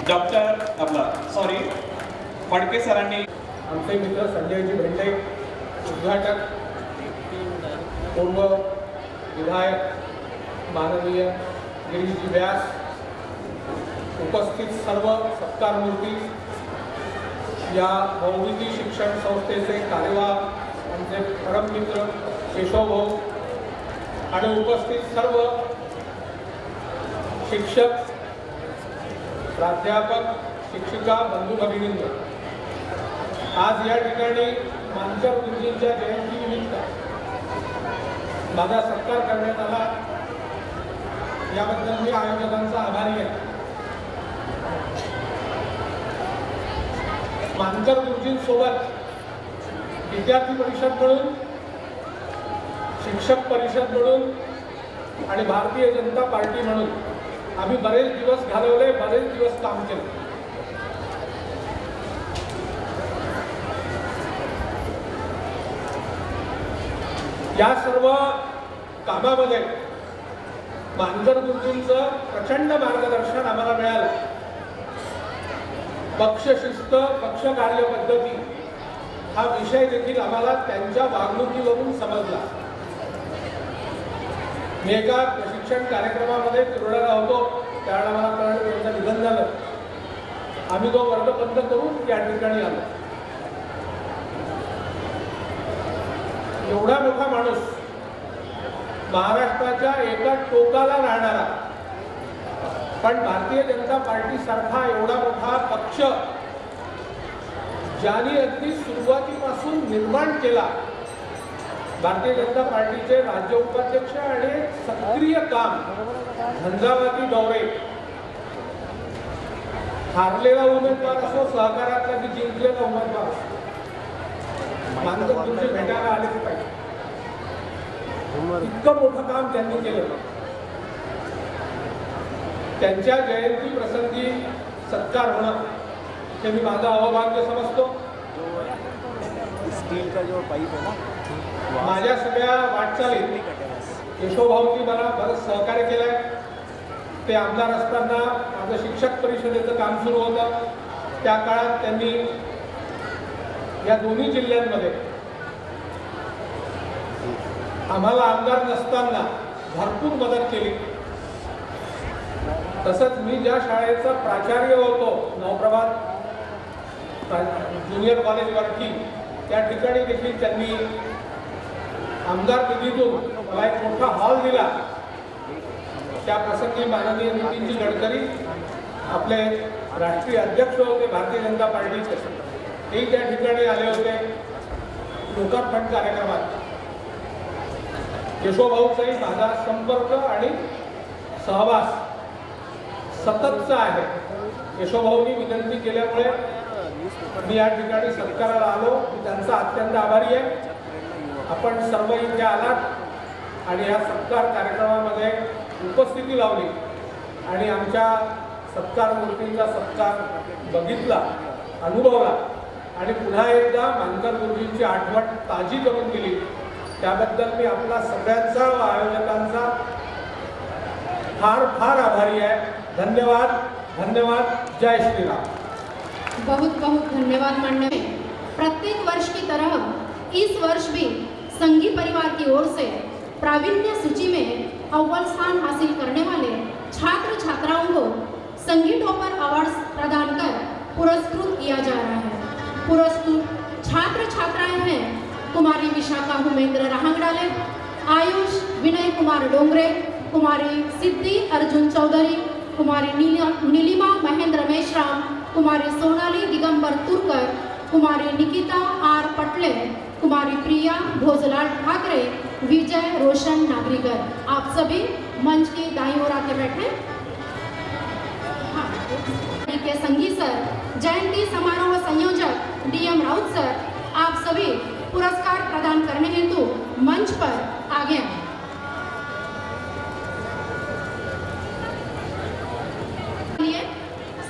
Doctor Phadke सरांनी आमचे मित्र संजयजी भेंडे उद्घाटक, पूर्व विधायक माननीय गिरीशजी व्यास, उपस्थित सर्व सत्कारमूर्ती, या बहुविधी शिक्षण संस्थेचे कार्यवाह आमचे परममित्र केशवभाऊ आणि उपस्थित सर्व शिक्षक, प्राध्यापक, शिक्षिका, बंधू भगिनींनो, आज या ठिकाणी मानकर गुरुजींच्या जयंतीनिमित्त माझा सत्कार करण्यात आला, याबद्दल मी आयोजकांचा आभारी आहे. मानकर गुरुजींसोबत विद्यार्थी परिषद मिळून, शिक्षक परिषद मिळून आणि भारतीय जनता पार्टी म्हणून आम्ही बरेच दिवस घालवले, बरेच दिवस काम केले. या सर्व कामामध्ये मानकर गुरुजींचं प्रचंड मार्गदर्शन आम्हाला मिळालं. पक्षशिस्त, पक्ष कार्यपद्धती हा विषय देखील आम्हाला त्यांच्या वागणुकीवरून समजला. मी एका प्रशिक्षण कार्यक्रमामध्ये तिरुवडला होतो, त्यावेळेला मला कळलं त्यांचं निधन झालं. आम्ही तो वर्ग बंद करून या ठिकाणी आलो. एवढा मोठा माणूस, महाराष्ट्राच्या एका टोकाला राहणारा, पण भारतीय जनता पार्टी सारखा एवढा मोठा पक्ष ज्यांनी अगदी सुरुवातीपासून निर्माण केला. भारतीय जनता पार्टीचे राज्य उपाध्यक्ष आणि सक्रिय काम, झंझावाती दौरे, हारलेला उमेदवार असो, सहकारातला की जिंकलेला उमेदवार, मानकर गुरुजी भेटायला आलेच पाहिजे. इतकं मोठं काम त्यांनी केलं. त्यांच्या जयंती प्रसंगी सत्कार होणं हे मी माझा अवभाग्य समजतो. स्टील का जो पाईप है ना, माझ्या सगळ्या वाटचालीत केशवभाऊंनी मला बरंच सहकार्य केलंय. ते आमदार असताना माझं शिक्षक परिषदेचं काम सुरू होतं. त्या काळात त्यांनी या दोन्ही जिल्ह्यांमध्ये आम्हाला आमदार नसताना भरपूर मदत केली. तसंच मी ज्या शाळेचा प्राचार्य होतो, नवप्रभात ज्युनियर कॉलेज वरती, त्या ठिकाणी देखील त्यांनी आमदार निधीतून मला एक मोठा हॉल दिला. त्या प्रसंगी माननीय नितीनजी गडकरी, आपले राष्ट्रीय अध्यक्ष होते भारतीय जनता पार्टीचे, तेही त्या ठिकाणी आले होते लोकार्पण कार्यक्रमात. केशवभाऊचाही माझा संपर्क आणि सहवास सततचा आहे. केशवभाऊंनी विनंती केल्यामुळे मी या ठिकाणी सत्काराला आलो. मी त्यांचा अत्यंत आभारी आहे. आपण सर्व इथे आलात आणि या सत्कार कार्यक्रमामध्ये उपस्थिती लावली आणि आमच्या सत्कार मूर्तींचा सत्कार बघितला, अनुभवला आणि पुन्हा एकदा मानकर गुरुजींची आठवण ताजी करून दिली. त्याबद्दल मी आपला सगळ्यांचा व आयोजकांचा फार फार आभारी आहे. धन्यवाद, धन्यवाद. जय श्री राम. बहुत बहुत धन्यवाद माननीय. प्रत्येक वर्ष की तरह इस वर्ष भी संघी परिवार की ओर से प्रावीण्य सूची में अव्वल स्थान हासिल करने वाले छात्र छात्राओं को संघी टॉपर अवार्ड्स प्रदान कर पुरस्कृत किया जा रहा है. पुरस्कृत छात्र छात्राएं हैं कुमारी विशाखा हुमेंद्र राहंगडाले, आयुष विनय कुमार डोंगरे, कुमारी सिद्धि अर्जुन चौधरी, कुमारी नीलिमा महेंद्र मेश्राम, कुमारी सोनाली दिगंबर तुरकर, कुमारी निकिता आर पटले, कुमारी प्रिया भोजलाल ठाकरे, विजय रोशन नागरीकर. आप सभी मंच की दाईं ओर आके बैठे. हाँ, के संगी सर, जयंती समारोह संयोजक डीएम राउत सर, आप सभी पुरस्कार प्रदान करने हेतु मंच पर आगे आए.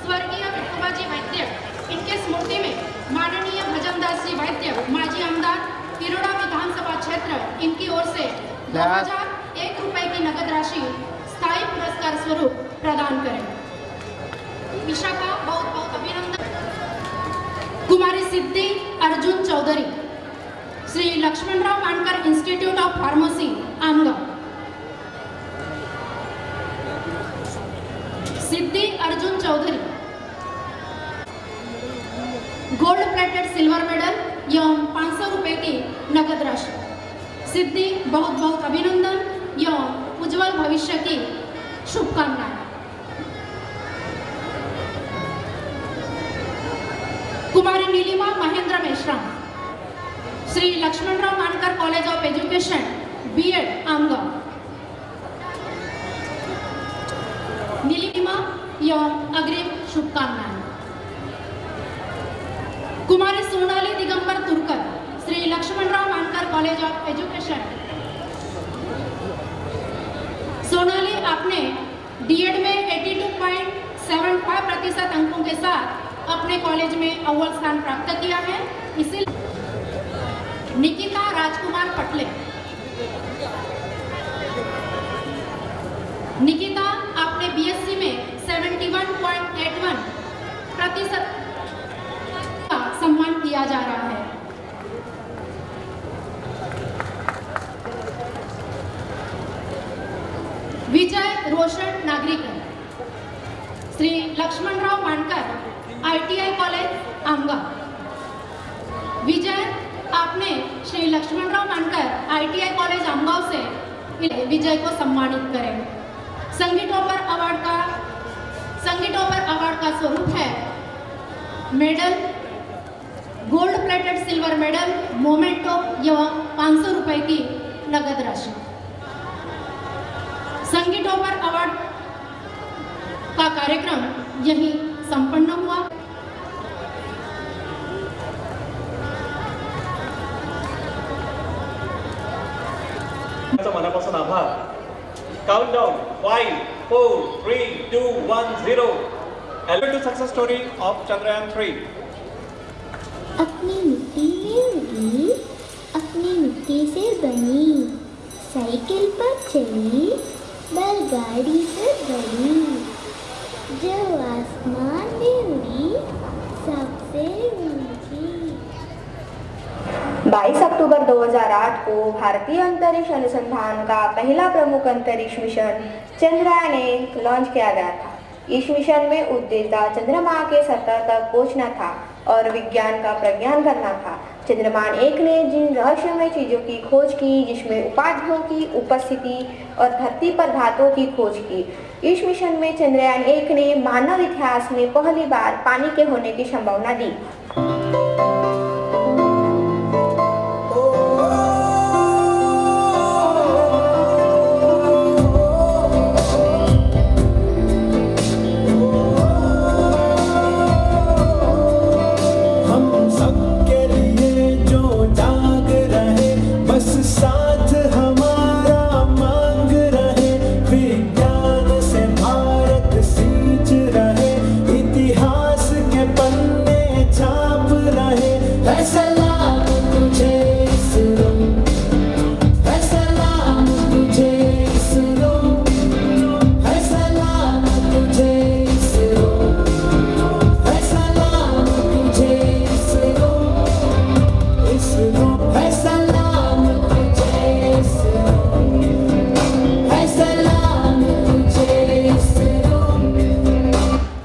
स्वर्गीय विठोबाजी वैद्य, इनके स्मृति में माननीय भजनदास जी वैद्य, माजी आमदार तिरोड़ा विधानसभा क्षेत्र, इनकी ओर से 2001 रुपए की नगद राशि स्थायी पुरस्कार स्वरूप प्रदान करें. Vishakha Siddhi Arjun Chaudhari, Shri Laxmanrao Mankar institute of pharmacy Amgaon. Siddhi Arjun Chaudhari gold plated silver medal एवं 500 रुपए की नगद राशि. सिद्धि बहुत बहुत अभिनंदन एवं उज्जवल भविष्य की शुभकामनाएं. Kumari Nilima Mahendra Meshram, Shri Laxmanrao Mankar college of education BEd Amgaon. Nilima एवं अग्रिम शुभकामनाएं. Kumari Sonali Digambar Turkar, Shri Laxmanrao Mankar college of education. Sonali, आपने डीएड में 82.75% अंकों के साथ अपने कॉलेज में अव्वल स्थान प्राप्त किया है. इसी निकिता राजकुमार पटले. निकिता, आपने बीएससी में 71.81% का सम्मान किया जा रहा है. विजय रोशन नागरीकर, श्री लक्ष्मणराव मानकर आईटीआई कॉलेज आमगाव. विजय, आपने श्री लक्ष्मणराव मानकर आईटीआई कॉलेज आमगाव से विजय को सम्मानित करें. संगीत टॉपर अवार्ड का स्वरूप है medal, gold plated silver medal, memento एवं 500 रुपए की नगद राशि. संगीत टॉपर अवार्ड का कार्यक्रम यही संपन्न हुआ. मनापासून आभार. Countdown 5 4 3 2 1 0. Elevate to success story of Chandrayaan 3. अपनी मिट्टी में उगी, अपनी मिट्टी से बनी, साइकिल पर चली, बैलगाड़ी से बड़ी, जो आसमान में उड़ी, सबसे ऊंची. 22 अक्टूबर 2008 को भारतीय अंतरिक्ष अनुसंधान का पहला प्रमुख अंतरिक्ष मिशन चंद्रयान 1 लॉन्च किया गया था. इस मिशन में उद्देश्य चंद्रमा के सतह तक पहुंचना था और विज्ञान का प्रज्ञान करना था. चंद्रयान 1 ने जिन रहस्यमय चीजों की खोज की, जिसमें उपाधियों की उपस्थिति और धरती पर धातुओं की खोज की. इस मिशन में चंद्रयान 1 ने मानव इतिहास में पहली बार पानी के होने की संभावना दी.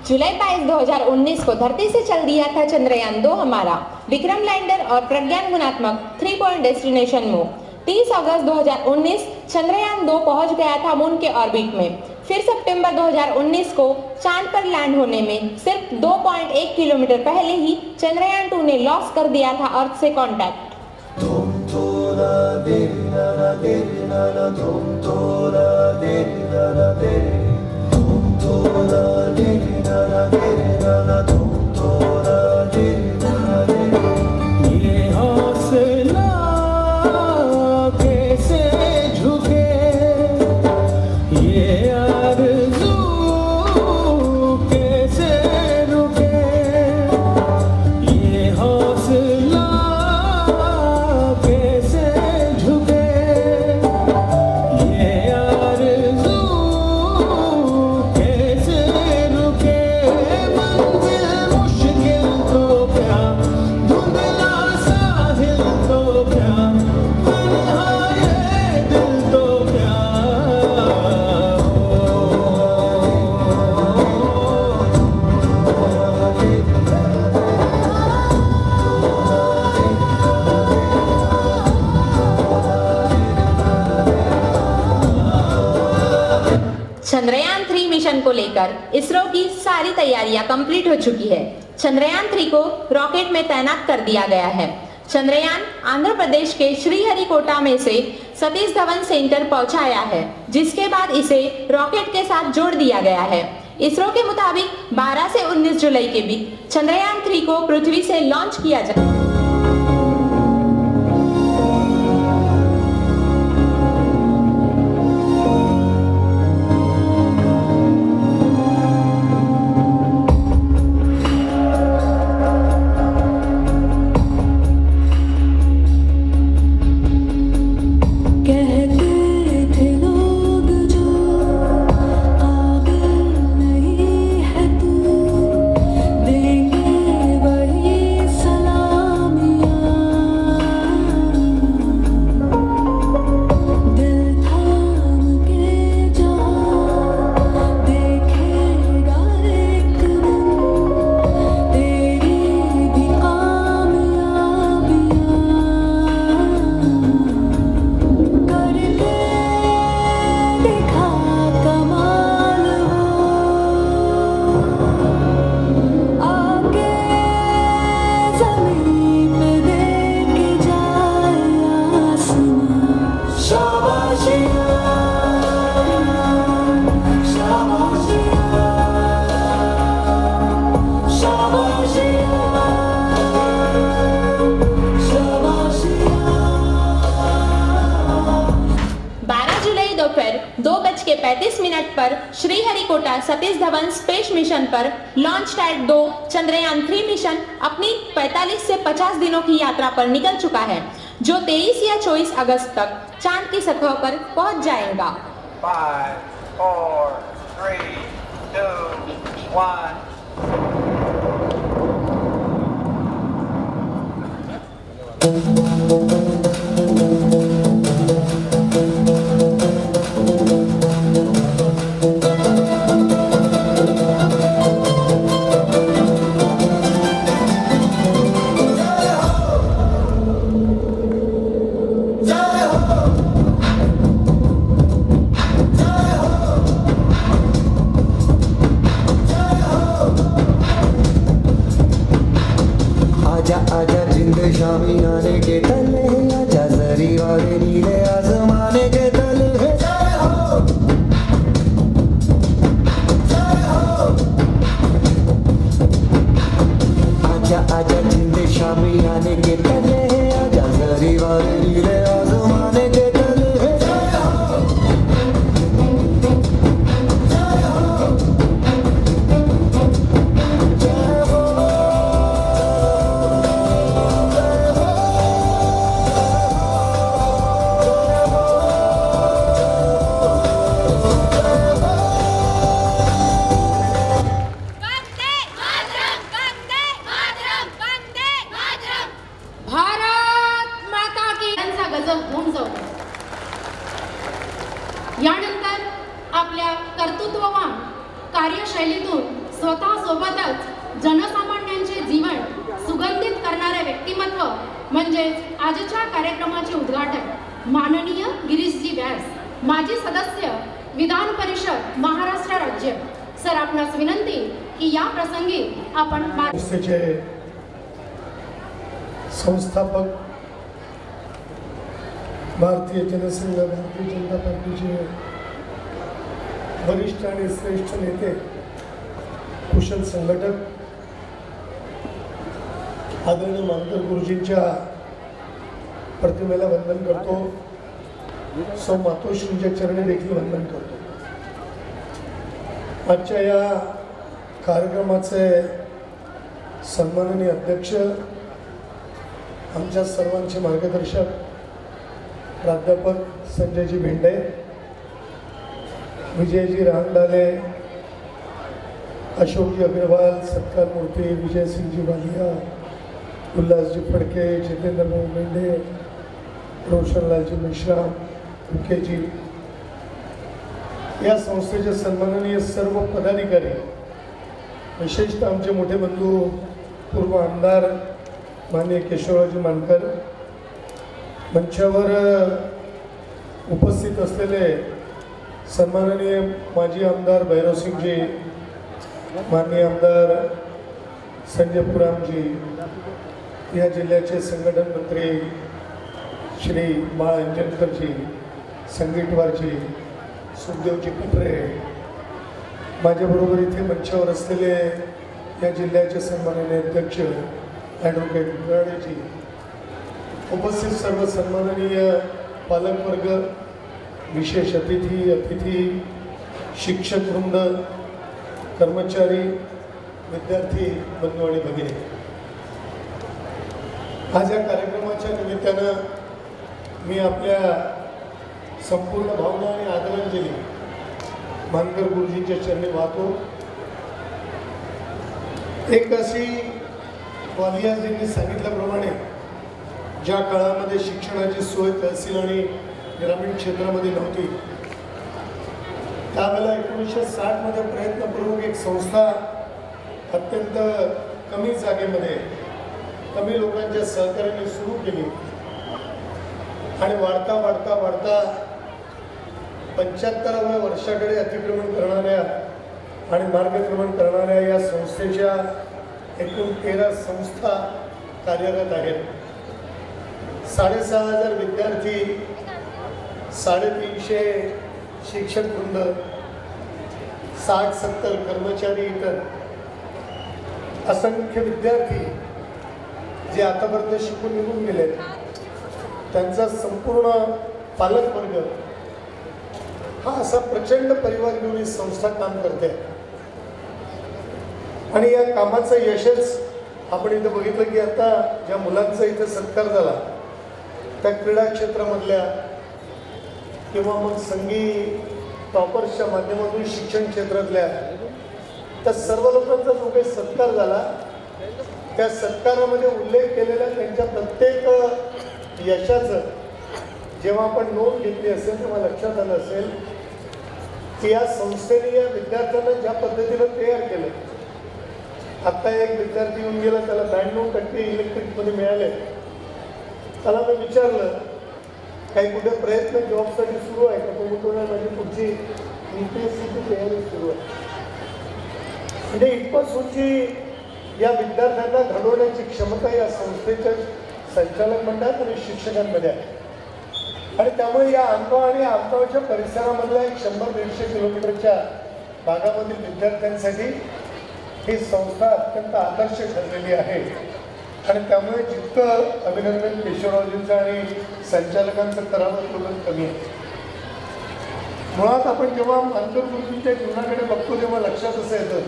जुलाई 22, 2019 को धरती से चल दिया था चंद्रयान 2 हमारा विक्रम लैंडर और प्रज्ञान गुणात्मक 3 पॉइंट डेस्टिनेशन मूव. 30 अगस्त 2019 चंद्रयान 2 पहुंच गया था मून के ऑर्बिट में. फिर सितंबर 2019 को चांद पर लैंड होने में सिर्फ 2.1 किलोमीटर पहले ही चंद्रयान 2 ने लॉस कर दिया था अर्थ से कांटेक्ट. ये हौसला कैसे झुके, ये आरज़ू कैसे रुके, ये हौसला कैसे झुके, ये आरज़ू कैसे रुके. को लेकर इसरो की सारी तैयारियां कंप्लीट हो चुकी है। चंद्रयान 3 को रॉकेट में तैनात कर दिया गया है। चंद्रयान आंध्र प्रदेश के श्रीहरिकोटा में से सतीश धवन सेंटर पहुंचाया है, जिसके बाद इसे रॉकेट के साथ जोड़ दिया गया है। इसरो के मुताबिक 12 से 19 जुलाई के बीच चंद्रयान 3 को पृथ्वी से लॉन्च किया जाएगा। दोपहर 2:35 पर श्रीहरिकोटा सतीश धवन स्पेस मिशन पर लॉन्च टाइड 2 चंद्रयान 3 मिशन अपनी 45 से 50 दिनों की यात्रा पर निकल चुका है, जो 23 या 24 अगस्त तक चांद की सतह पर पहुंच जाएगा। 5, 4, 3, 2, 1 आजा जिंद शामी आने के तले, आजा जरी वाले नीले आसमाने के तले। जय हो जय हो, आजा आजा जिंद शामी आने के तले, आजा जरी वाले नीले आसमाने के तले। जय हो जय हो जय हो। यानंतर आपल्या कर्तृत्ववान कार्यशैलीतून स्वतः सोबतच जनसामान्यांचे जीवन सुगंधित करणारे व्यक्तिमत्व म्हणजेच आजच्या कार्यक्रमाचे उद्घाटन माननीय गिरीशजी व्यास, माजी सदस्य विधान परिषद महाराष्ट्र राज्य। सर, आपणास विनंती की या प्रसंगी आपण संस्थेचे संस्थापक, भारतीय जनसंघ, भारतीय जनता पार्टीचे वरिष्ठ आणि श्रेष्ठ नेते, कुशल संघटक, आदरणीय मानकर गुरुजींच्या प्रतिमेला वंदन करतो। सौ मातोश्रींच्या चरणी देखील वंदन करतो। आजच्या या कार्यक्रमाचे सन्माननीय अध्यक्ष, आमच्या सर्वांचे मार्गदर्शक प्राध्यापक संजयजी भेंडे, विजयजी रांगडाले, अशोकजी अग्रवाल, सत्कार मूर्ती, विजयसिंहजी वालिया, उल्लासजी फडके, जितेंद्र भाऊ मेंढे, रोशनलालजी मिश्रा, मुकेजी, या संस्थेचे सन्माननीय सर्व पदाधिकारी, विशेषतः आमचे मोठे बंधू पूर्व आमदार माननीय केशवरावजी मानकर, मंचावर उपस्थित असलेले सन्माननीय माजी आमदार भैरवसिंगजी, माननीय आमदार संजय पुरामजी, या जिल्ह्याचे संघटन मंत्री श्री बाळ अंजनकरजी, संगीतवारजी, सुखदेवजी पटरे, माझ्याबरोबर इथे मंचावर असलेले या जिल्ह्याचे सन्माननीय अध्यक्ष ॲडव्होकेट गुराडेजी, उपस्थित सर्व सन्माननीय पालकवर्ग, विशेष अतिथी, शिक्षक वृंद, कर्मचारी, विद्यार्थी बंधू आणि भगिनी, आज या कार्यक्रमाच्या निमित्तानं मी आपल्या संपूर्ण भावना आणि आदरांजली मानकर गुरुजींच्या चरणी वाहतो. एक अशी वालियाजींनी सांगितल्याप्रमाणे ज्या काळामध्ये शिक्षणाची सोय तहसील आणि ग्रामीण क्षेत्रामध्ये नव्हती, त्यावेळेला 1960 मध्ये प्रयत्नपूर्वक एक संस्था अत्यंत कमी जागेमध्ये कमी लोकांच्या सहकार्याने सुरू केली आणि वाढता 75व्या वर्षाकडे अतिक्रमण करणाऱ्या आणि मार्गक्रमण करणाऱ्या या संस्थेच्या एकूण 13 संस्था कार्यरत आहेत. 6,500 विद्यार्थी, 350 शिक्षक वृंद, 60-70 कर्मचारी, इतर असंख्य विद्यार्थी जे आतापर्यंत शिकून निघून गेले, त्यांचा संपूर्ण पालकवर्ग हा असा प्रचंड परिवार घेऊन ही संस्था काम करते. आणि या कामाचं यशच आपण इथं बघितलं की आता ज्या मुलांचा इथं सत्कार झाला त्या क्रीडा क्षेत्रामधल्या किंवा मग संगी टॉपर्सच्या माध्यमातून शिक्षण क्षेत्रातल्या त्या सर्व लोकांचा जो काही सत्कार झाला, त्या सत्कारामध्ये उल्लेख केलेल्या त्यांच्या प्रत्येक यशाचं जेव्हा आपण नोंद घेतली असेल तेव्हा लक्षात आलं असेल की या संस्थेने या विद्यार्थ्यांना ज्या पद्धतीनं तयार केलं. आत्ता एक विद्यार्थी येऊन गेला, त्याला 92% इलेक्ट्रिकमध्ये मिळाले. त्याला मी विचारलं काही कुठे प्रयत्न जॉबसाठी सुरू आहे का? तो म्हणतो नाही, माझी पुढची UPSCची तयारी सुरू आहे. म्हणजे इतपत उंची या विद्यार्थ्यांना घडवण्याची क्षमता या संस्थेच्या संचालक मंडळात आणि शिक्षकांमध्ये आहे. आणि त्यामुळे या आमगाव आणि आमगावच्या परिसरामधल्या एक 100-150 किलोमीटरच्या भागामधील विद्यार्थ्यांसाठी ही संस्था अत्यंत आदर्श ठरलेली आहे. आणि त्यामुळे जितकं अभिनंदन केशवरावजींचं आणि संचालकांचं करावं तेवढं कमी आहे. मुळात आपण जेव्हा मानकर गुरुजींच्या जीवनाकडे बघतो तेव्हा लक्षात असं येतं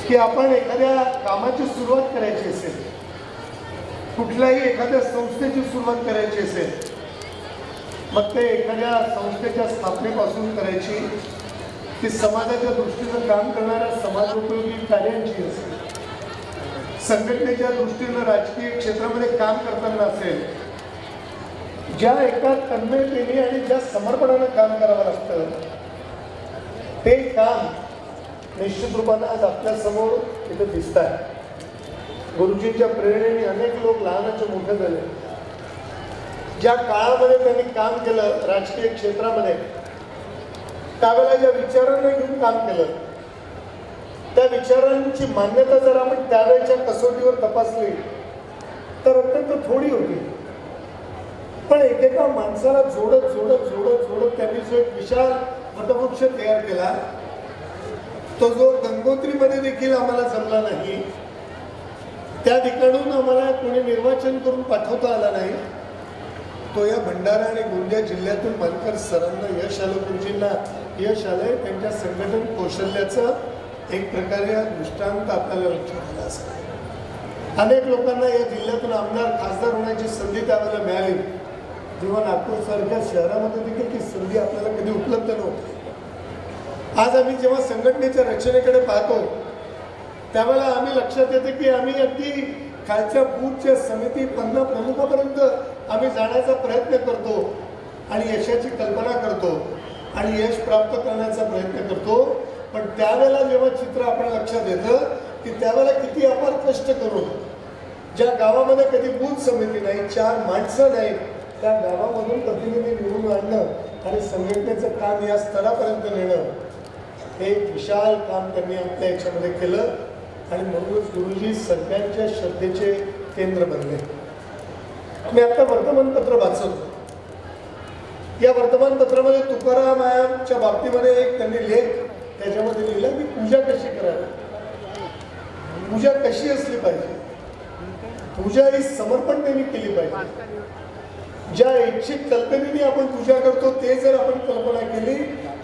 की आपण एखाद्या कामाची सुरुवात करायची असेल, कुठल्याही एखाद्या संस्थेची सुरुवात करायची असेल, मग ते एखाद्या संस्थेच्या स्थापनेपासून करायची, ती समाजाच्या दृष्टीनं काम करणाऱ्या समाजोपयोगी कार्यांची असेल, संघटनेच्या दृष्टीनं राजकीय क्षेत्रामध्ये काम करताना असेल, ज्या एका तन्मयतेने आणि ज्या समर्पणानं काम करावं लागतं ते काम निश्चित रूपानं आज आपल्यासमोर इथं दिसत आहे. गुरुजींच्या प्रेरणेने अनेक लोक लहानाचे मोठे झाले. ज्या काळामध्ये त्यांनी काम केलं राजकीय क्षेत्रामध्ये, त्यावेळेला ज्या विचारांना घेऊन काम केलं, त्या विचारांची मान्यता जर आपण त्यावेळेच्या कसोटीवर तपासली तर अत्यंत थोडी होती. पण एकेका माणसाला जोडत त्यांनी जो एक विशाल वटवृक्ष तयार केला, तो जो गंगोत्रीमध्ये देखील आम्हाला जमला नाही, त्या ठिकाणून आम्हाला कोणी निर्वाचन करून पाठवता आला नाही, तो या भंडारा आणि गोंदिया जिल्ह्यातून मानकर सरांना यश आलं, गुरुजींना यश आलंय. त्यांच्या संघटन कौशल्याचं एक प्रकारे हा दृष्टांत आपल्याला लक्षात आला असेल. अनेक लोकांना या जिल्ह्यातून आमदार खासदार होण्याची संधी त्यावेळेला मिळाली, जेव्हा नागपूरसारख्या शहरामध्ये देखील ती संधी आपल्याला कधी उपलब्ध नव्हती. आज आम्ही जेव्हा संघटनेच्या रचनेकडे पाहतो त्यावेळेला आम्ही लक्षात येते की आम्ही अगदी खालच्या बूथच्या समिती 50 प्रमुखापर्यंत आम्ही जाण्याचा प्रयत्न करतो आणि यशाची कल्पना करतो आणि यश प्राप्त करण्याचा प्रयत्न करतो. पण त्यावेळेला जेव्हा चित्र आपण लक्षात येतं की त्यावेळेला किती अपार कष्ट करून ज्या गावामध्ये कधी बूथ समिती नाही, 4 माणसं नाहीत, त्या गावामधून प्रतिनिधी निवडून आणणं आणि संघटनेचं काम या स्तरापर्यंत नेणं हे एक विशाल काम त्यांनी आपल्या याच्यामध्ये केलं आणि म्हणूनच गुरुजी सगळ्यांच्या श्रद्धेचे केंद्र बनले. मी आता वर्तमानपत्र वाचतो. या वर्तमानपत्रामध्ये तुकारामांच्या बाबतीमध्ये एक त्यांनी लेख त्याच्यामध्ये लिहिला की पूजा कशी करावी, पूजा कशी असली पाहिजे, पूजा ही समर्पणतेने केली पाहिजे. ज्या इच्छित कल्पनेने आपण पूजा करतो ते जर आपण कल्पना केली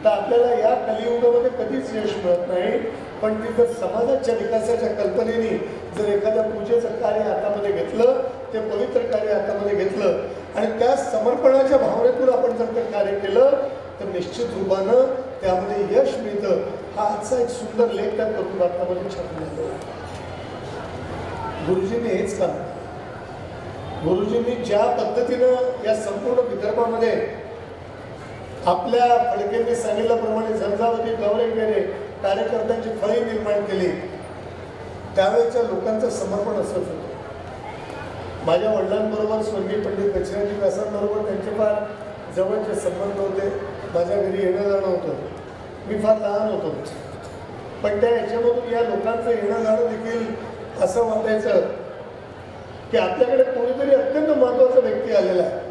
तर आपल्याला या कलियुगामध्ये कधीच यश मिळत नाही. पण ती जर समाजाच्या विकासाच्या कल्पनेने जर एखाद्या पूजेचं कार्य हातामध्ये घेतलं, ते पवित्र कार्य हातामध्ये घेतलं आणि त्या समर्पणाच्या भावनेतून आपण जर ते कार्य केलं तर निश्चित रूपानं त्यामध्ये यश मिळतं. हा आजचा एक सुंदर लेख त्या वार्तामध्ये छापून आलेला. गुरुजींनी हेच काम, गुरुजींनी ज्या पद्धतीनं या संपूर्ण विदर्भामध्ये आपल्या फडकेंनी सांगितल्याप्रमाणे झंझावती गौरवणे कार्यकर्त्यांची फळी निर्माण केली, त्यावेळेच्या लोकांचं समर्पण असत होतं. माझ्या वडिलांबरोबर स्वर्गीय पंडित दक्षिणाजी व्यासांबरोबर त्यांचे फार जवळचे संबंध होते. माझ्या घरी येणं जाणं होतं. मी फार लहान होतो, पण त्या याच्यामधून या लोकांचं येणं जाणं देखील असं वाटायचं की आपल्याकडे कोणीतरी अत्यंत महत्त्वाचा व्यक्ती आलेला आहे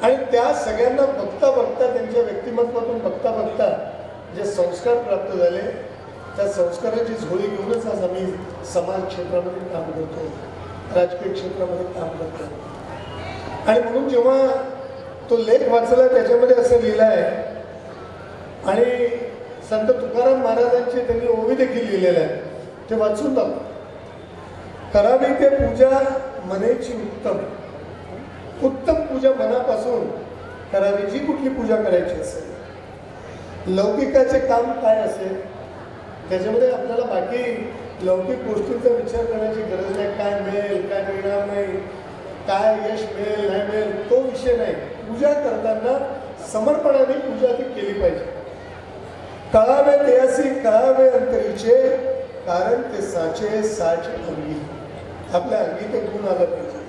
आणि त्या सगळ्यांना बघता बघता, त्यांच्या व्यक्तिमत्वातून बघता बघता जे संस्कार प्राप्त झाले, त्या संस्काराची झोळी घेऊनच आज आम्ही समाज क्षेत्रामध्ये काम करतो, राजकीय क्षेत्रामध्ये काम करतो. आणि म्हणून जेव्हा तो लेख वाचला त्याच्यामध्ये असं लिहिलं आहे आणि संत तुकाराम महाराजांचे त्यांनी ओवी देखील लिहिलेले आहे, ते वाचून दाखव. करावी ते पूजा मनेची उत्तम, उत्तम पूजा मनापासून करावी. जी कुठली पूजा करायची असेल, लौकिकाचे काम काय असेल त्याच्यामध्ये आपल्याला बाकी लौकिक गोष्टींचा विचार करण्याची गरज नाही. काय मिळेल, काय मिळणार नाही, काय यश मिळेल नाही मिळेल, तो विषय नाही. पूजा करताना समर्पणाने पूजा ती केली पाहिजे. कळावे तेयासी कळावे अंतरीचे, कारण ते साचे साचे अंगी. आपल्या अंगी ते गुण आलं पाहिजे.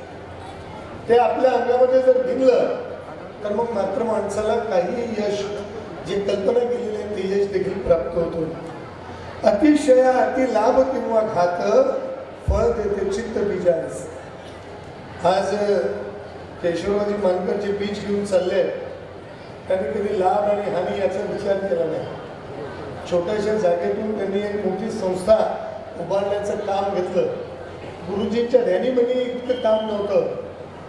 ते आपल्या अंगामध्ये जर भिनलं तर मग मात्र माणसाला काही यश, जे कल्पना केलेली आहे ते यश देखील प्राप्त होतो. अतिशय अति लाभ किंवा घात फळ देते चित्त बीजास. आज केशवरावजी मानकर जे बीज घेऊन चालले, त्यांनी कधी लाभ आणि हानी याचा विचार केला नाही. छोट्याशा जागेतून त्यांनी एक मोठी संस्था उभारण्याचं काम घेतलं. गुरुजींच्या ध्यानीमध्ये इतकं काम नव्हतं,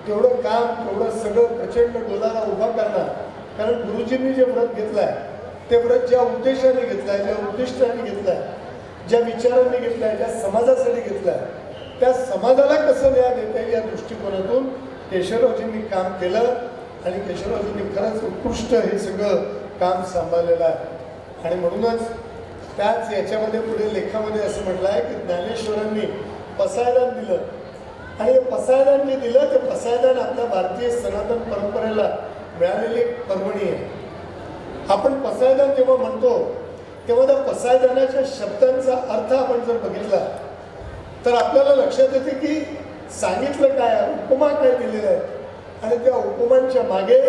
तेवढं काम, तेवढं सगळं प्रचंड डोलारा उभा करणार. कारण गुरुजींनी जे व्रत घेतलाय ते व्रत ज्या उद्देशाने घेतलाय, ज्या उद्दिष्टाने घेतलाय, ज्या विचारांनी घेतलाय, ज्या समाजासाठी घेतलाय, त्या समाजाला कसं न्याय देता येईल या दृष्टिकोनातून केशवरावजींनी काम केलं आणि केशवरावजींनी खरंच उत्कृष्ट हे सगळं काम सांभाळलेलं आहे. आणि म्हणूनच त्याच याच्यामध्ये पुढे लेखामध्ये असं म्हटलं आहे की ज्ञानेश्वरांनी पसायदान दिलं आणि हे पसायदान जे दिलं ते पसायदान आपल्या भारतीय सनातन परंपरेला मिळालेली एक पर्वणी आहे. आपण पसायदान जेव्हा म्हणतो तेव्हा त्या पसायदानाच्या शब्दांचा अर्थ आपण जर बघितला तर आपल्याला लक्षात येते की सांगितलं काय, उपमा काय दिलेले आहेत आणि त्या उपमांच्या मागे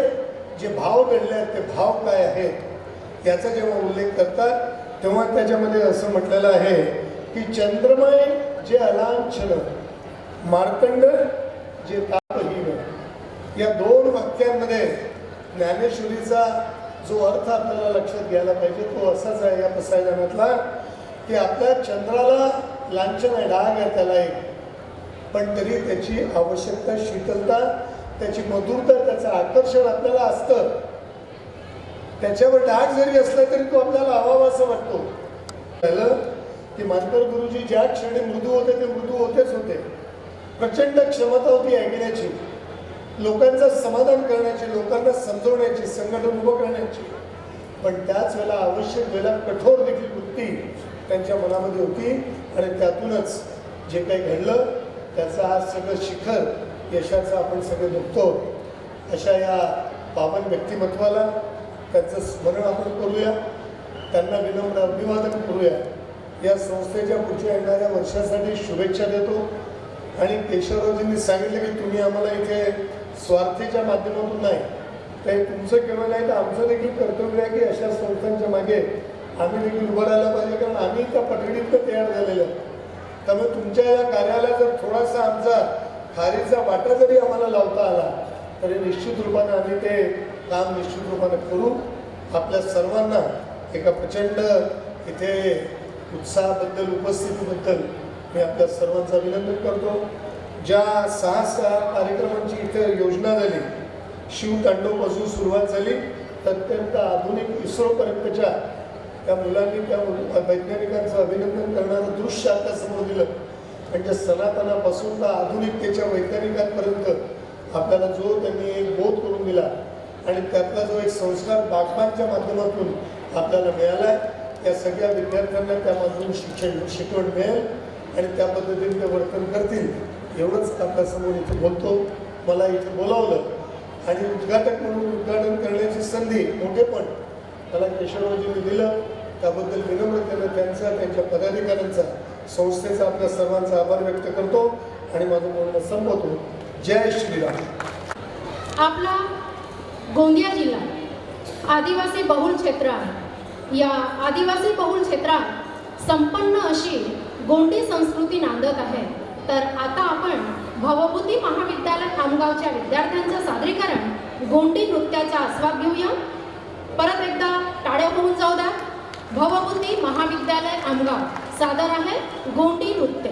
जे भाव दडले आहेत ते भाव काय आहेत याचा जेव्हा उल्लेख करतात तेव्हा त्याच्यामध्ये असं म्हटलेलं आहे की चंद्रमय जे अलांछन, मार्तंड जे तापहीन. या दोन वाक्यांमध्ये ज्ञानेश्वरीचा जो अर्थ आपल्याला लक्षात घ्यायला पाहिजे तो असाच आहे या पसायदानातला की आपल्या चंद्राला लांछन आहे, डाग आहे त्याला एक, पण तरी त्याची आवश्यकता, शीतलता, त्याची मधुरता, त्याचं आकर्षण आपल्याला असतं. त्याच्यावर डाग जरी असला तरी तो आपल्याला हवावा असं वाटतो. पहिलं की मानकर गुरुजी ज्या क्षणी मृदू होते ते मृदू होतेच होते. प्रचंड क्षमता होती ऐकण्याची, लोकांचं समाधान करण्याची, लोकांना समजवण्याची, संघटन उभं करण्याची, पण त्याच वेळेला आवश्यक वेळेला कठोर देखील वृत्ती त्यांच्या मनामध्ये होती आणि त्यातूनच जे काही घडलं त्याचं आज सगळं शिखर यशाचं आपण सगळे बघतो. अशा या पावन व्यक्तिमत्वाला त्यांचं स्मरण आपण करूया, त्यांना विनम्र अभिवादन करूया. या संस्थेच्या पुढच्या येणाऱ्या वर्षासाठी शुभेच्छा देतो आणि केशवरावजींनी सांगितलं की तुम्ही आम्हाला इथे स्वार्थीच्या माध्यमातून नाही ते तुमचं केवळ नाही तर आमचं देखील कर्तव्य आहे की अशा संस्थांच्या मागे आम्ही देखील उभं राहायला पाहिजे, कारण आम्ही त्या पठडीत तयार झालेलं आहे. त्यामुळे तुमच्या या कार्याला जर थोडासा आमचा खारीचा वाटा जरी आम्हाला लावता आला तरी निश्चित रूपाने आम्ही ते काम निश्चित रूपाने करू. आपल्या सर्वांना एका प्रचंड इथे उत्साहाबद्दल उपस्थितीबद्दल मी आपल्या सर्वांचं अभिनंदन करतो. ज्या 6 कार्यक्रमांची इथे योजना झाली, शिवतांडवपासून सुरुवात झाली तर अत्यंत आधुनिक इस्रोपर्यंतच्या त्या मुलांनी त्या वैज्ञानिकांचं अभिनंदन करणारं दृश्य आता समोर दिलं. म्हणजे सनातनापासून तर आधुनिकतेच्या वैज्ञानिकांपर्यंत आपल्याला जो त्यांनी एक बोध करून दिला आणि त्यातला जो एक संस्कार बागबांच्या माध्यमातून आपल्याला मिळाला आहे, त्या सगळ्या विद्यार्थ्यांना त्यामधून शिकवण मिळेल आणि त्या पद्धतीने ते वर्तन करतील एवढंच आपल्यासमोर इथे बोलतो. मला इथे बोलावलं आणि उद्घाटक म्हणून उद्घाटन करण्याची संधी मोठेपण मला केशवरावजींनी दिलं, त्याबद्दल विनम्रतेनं त्यांचा, त्यांच्या पदाधिकाऱ्यांचा, संस्थेचा, आपल्या सर्वांचा आभार व्यक्त करतो आणि माझं बोलणं संपवतो. जय श्रीराम. आपला गोंदिया जिल्हा आदिवासी बहुल क्षेत्र आहे. या आदिवासी बहुल क्षेत्रात संपन्न अशी गोंडी संस्कृती नांदत आहे. तर आता आपण भवभूती महाविद्यालय खामगावच्या विद्यार्थ्यांचं सादरीकरण गोंडी नृत्याचा आस्वाद घेऊया. परत एकदा टाळ्या होऊन जाऊ द्या. भवभूती महाविद्यालय खामगाव सादर आहे गोंडी नृत्य.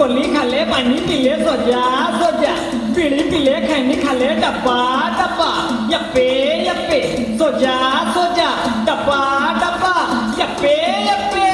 कोली खाले पानी पिले सोजा सोजा पिड़ी पिले खैनी खाले डब्बा डब्बा यप्पे यप्पे सोजा सोजा डब्बा डब्बा यप्पे यप्पे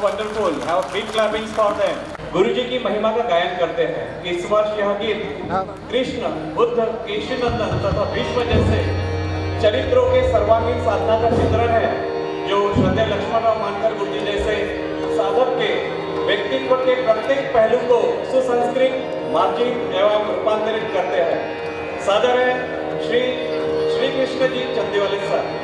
wonderful, have big clappings for them. गुरुजी की महिमा का गायन करते हैं। इस वर्ष यह गीत कृष्ण, बुद्ध, केशवनंदन तथा भीष्म जैसे चरित्रों के सर्वांगीण साधना का चित्रण है, जो श्रद्धेय लक्ष्मणराव मानकर गुरुजी जैसे साधक के व्यक्तित्व के प्रत्येक पहलू को सुसंस्कृत, मार्जित एवं रूपांतरित करते हैं। सादर है श्री कृष्ण जी चंदीवाले सर।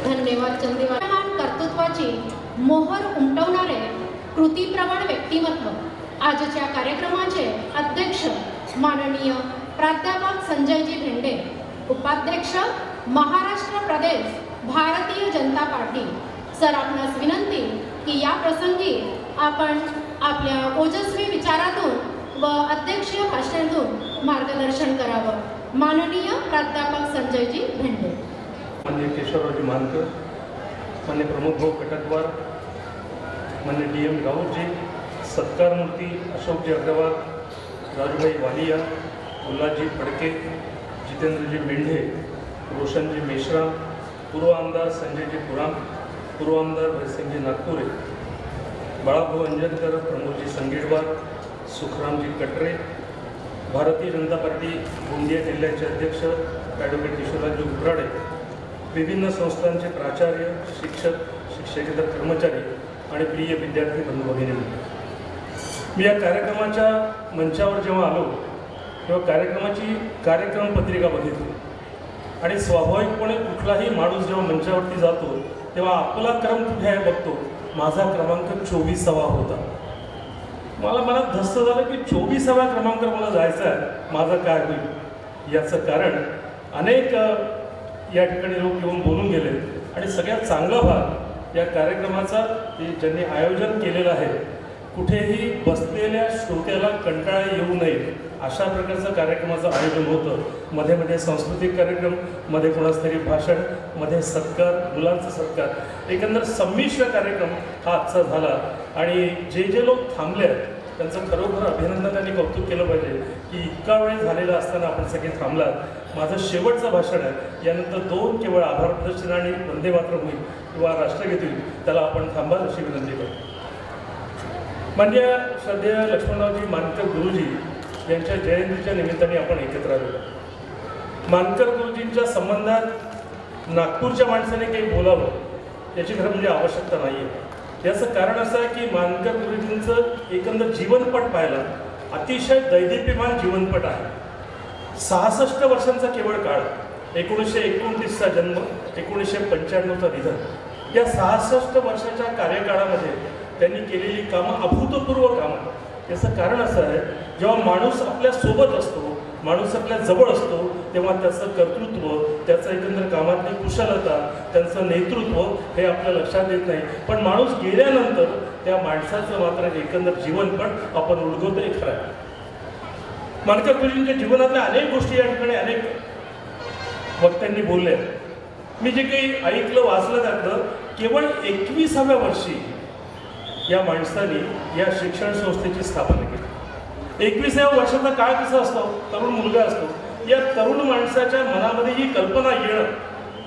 धन्यवाद चंदीवाल. महान कर्तृत्वाची मोहर उमटवणारे कृतीप्रवण व्यक्तिमत्व आजच्या कार्यक्रमाचे अध्यक्ष माननीय प्राध्यापक संजयजी भेंडे, उपाध्यक्ष महाराष्ट्र प्रदेश भारतीय जनता पार्टी. सर, आपणास विनंती की या प्रसंगी आपण आपल्या ओजस्वी विचारातून व अध्यक्षीय भाषणातून मार्गदर्शन करावं. माननीय प्राध्यापक संजयजी भेंडे. मान्य केशवरावजी मानकर, मान्य प्रमोद भाऊ कटकवार, मान्य DM राऊतजी, सत्कारमूर्ती अशोकजी अग्रवाल, राजूभाई वालिया, उल्हासजी फडके, जितेंद्रजी मेंढे, रोशनजी मेश्राम, पूर्व आमदार संजयजी पुराम, पूर्व आमदार भरसिंगजी नागपुरे, बाळाभाऊ अंजनकर, प्रमोदजी संगीडवार, सुखरामजी कटरे, भारतीय जनता पार्टी गोंदिया जिल्ह्याचे अध्यक्ष ॲडव्होकेट किशोररावजी उभराडे, विभिन्न संस्थांचे प्राचार्य, शिक्षक, शिक्षकेतर कर्मचारी आणि प्रिय विद्यार्थी बंधू भगिनी, मी या कार्यक्रमाच्या मंचावर जेव्हा आलो तेव्हा कार्यक्रमाची कार्यक्रम पत्रिका बघितली आणि स्वाभाविकपणे कुठलाही माणूस जेव्हा मंचावरती जातो तेव्हा आपला क्रम कुठे आहे बघतो. माझा क्रमांक 24वा होता. मला मनात धस्त झालं की 24व्या क्रमांकावर मला जायचं आहे, माझं काय होईल. याचं कारण अनेक या ठिकाणी लोक येऊन बोलून गेले आणि सगळ्यात चांगला भाग या कार्यक्रमाचा की ज्यांनी आयोजन केलेलं आहे, कुठेही बसलेल्या श्रोत्याला कंटाळा येऊ नये अशा प्रकारचं कार्यक्रमाचं आयोजन होतं. मध्ये मध्ये सांस्कृतिक कार्यक्रम, मध्ये कोणाचं तरी भाषण, मध्ये सत्कार, मुलांचा सत्कार, एकंदर संमिश्र कार्यक्रम हा आजचा झाला. आणि जे जे लोक थांबले आहेत त्यांचं खरोखर अभिनंदन आणि कौतुक केलं पाहिजे की इतका वेळ झालेला असताना आपण सगळे थांबलात. माझं शेवटचं भाषण आहे, यानंतर 2 केवळ आभार प्रदर्शन आणि वंदे मातरम् होईल किंवा राष्ट्रगीत होईल, त्याला आपण थांबाल अशी विनंती करतो. मान्य श्रद्धेय लक्ष्मणरावजी मानकर गुरुजी यांच्या जयंतीच्या निमित्ताने आपण एकत्र आलो. मानकर गुरुजींच्या संबंधात नागपूरच्या माणसाने काही बोलावं याची खरं म्हणजे आवश्यकता नाही आहे. याचं कारण असं आहे की मानकर गुरुजींचं एकंदर जीवनपट पाहिला अतिशय दैदिप्यमान जीवनपट आहे. 66 वर्षांचा केवळ काळ, 1929चा जन्म, 1995चा निधन. या 66 वर्षाच्या कार्यकाळामध्ये त्यांनी केलेली कामं अभूतपूर्व कामं. याचं कारण असं आहे, जेव्हा माणूस आपल्या सोबत असतो, माणूस आपल्या जवळ असतो, तेव्हा त्याचं कर्तृत्व, त्याचं एकंदर कामातली कुशलता, त्यांचं नेतृत्व हे आपल्या लक्षात येत नाही. पण माणूस गेल्यानंतर त्या माणसाचं मात्र एकंदर जीवनपट आपण उलगवतो हे खरं आहे. मानकर गुरुजींच्या जीवनातल्या अनेक गोष्टी या ठिकाणी अनेक वक्त्यांनी बोलल्या. मी जे काही ऐकलं, वाचलं त्यातलं, केवळ 21व्या वर्षी या माणसाने या शिक्षण संस्थेची स्थापना केली. 21व्या वर्षाचा काळ कसा असतो, तरुण मुलगा असतो, या तरुण माणसाच्या मनामध्ये ही कल्पना येणं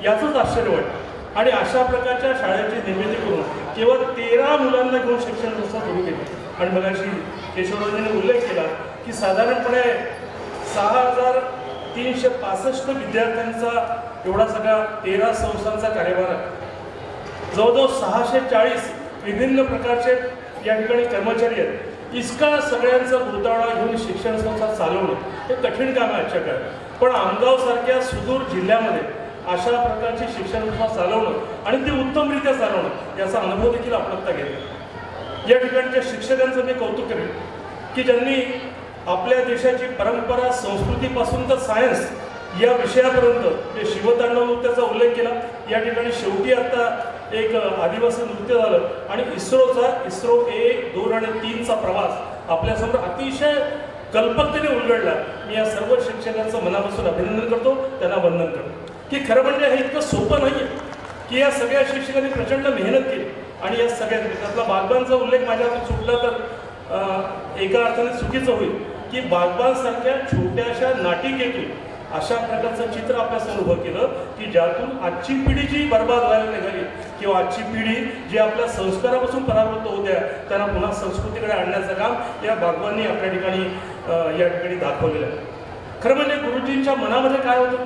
याचंच आश्चर्य वाटतं. आणि अशा प्रकारच्या शाळेची निर्मिती करून केवळ 13 मुलांना घेऊन शिक्षण संस्था सुरू केली. आणि मगाशी केशवरावजींनी उल्लेख केला की साधारणपणे 6365 विद्यार्थ्यांचा एवढा सगळा 13 संस्थांचा कार्यभार आहे. जवळजवळ 640 विभिन्न प्रकारचे या ठिकाणी कर्मचारी आहेत. इतका सगळ्यांचा गुरदावळा घेऊन शिक्षण संस्था चालवणं हे कठीण काम आहे आजच्या काळात. पण आमगावसारख्या सुदूर जिल्ह्यामध्ये अशा प्रकारची शिक्षण संस्था चालवणं आणि ती उत्तमरित्या चालवणं याचा अनुभव देखील आपण आत्ता घेतला. या ठिकाणच्या शिक्षकांचं मी कौतुक करेन की ज्यांनी आपल्या देशाची परंपरा, संस्कृतीपासून तर सायन्स या विषयापर्यंत जे शिवतांडव नृत्याचा उल्लेख केला. या ठिकाणी शेवटी आता एक आदिवासी नृत्य झालं आणि इस्रो 1, 2 आणि 3चा प्रवास आपल्यासमोर अतिशय कल्पकतेने उलगडला. मी या सर्व शिक्षकांचं मनापासून अभिनंदन करतो, त्यांना वंदन करतो की खरं म्हणजे हे इतकं सोपं नाही आहे की या सगळ्या शिक्षकांनी प्रचंड मेहनत केली. आणि या सगळ्या त्यातला बागबानचा उल्लेख माझ्या हातून सुटला तर एका अर्थाने चुकीचं होईल की बागबानसारख्या छोट्याशा नाटिकेतून अशा प्रकारचं चित्र आपल्यासमोर उभं केलं की ज्यातून आजची पिढी जी बर्बाद व्हायला निघाली किंवा आजची पिढी जी आपल्या संस्कारापासून परावृत्त होत्या त्यांना पुन्हा संस्कृतीकडे आणण्याचं काम या बागवांनी आपल्या ठिकाणी या ठिकाणी दाखवलेलं आहे. खरं म्हणजे गुरुजींच्या मनामध्ये काय होतं,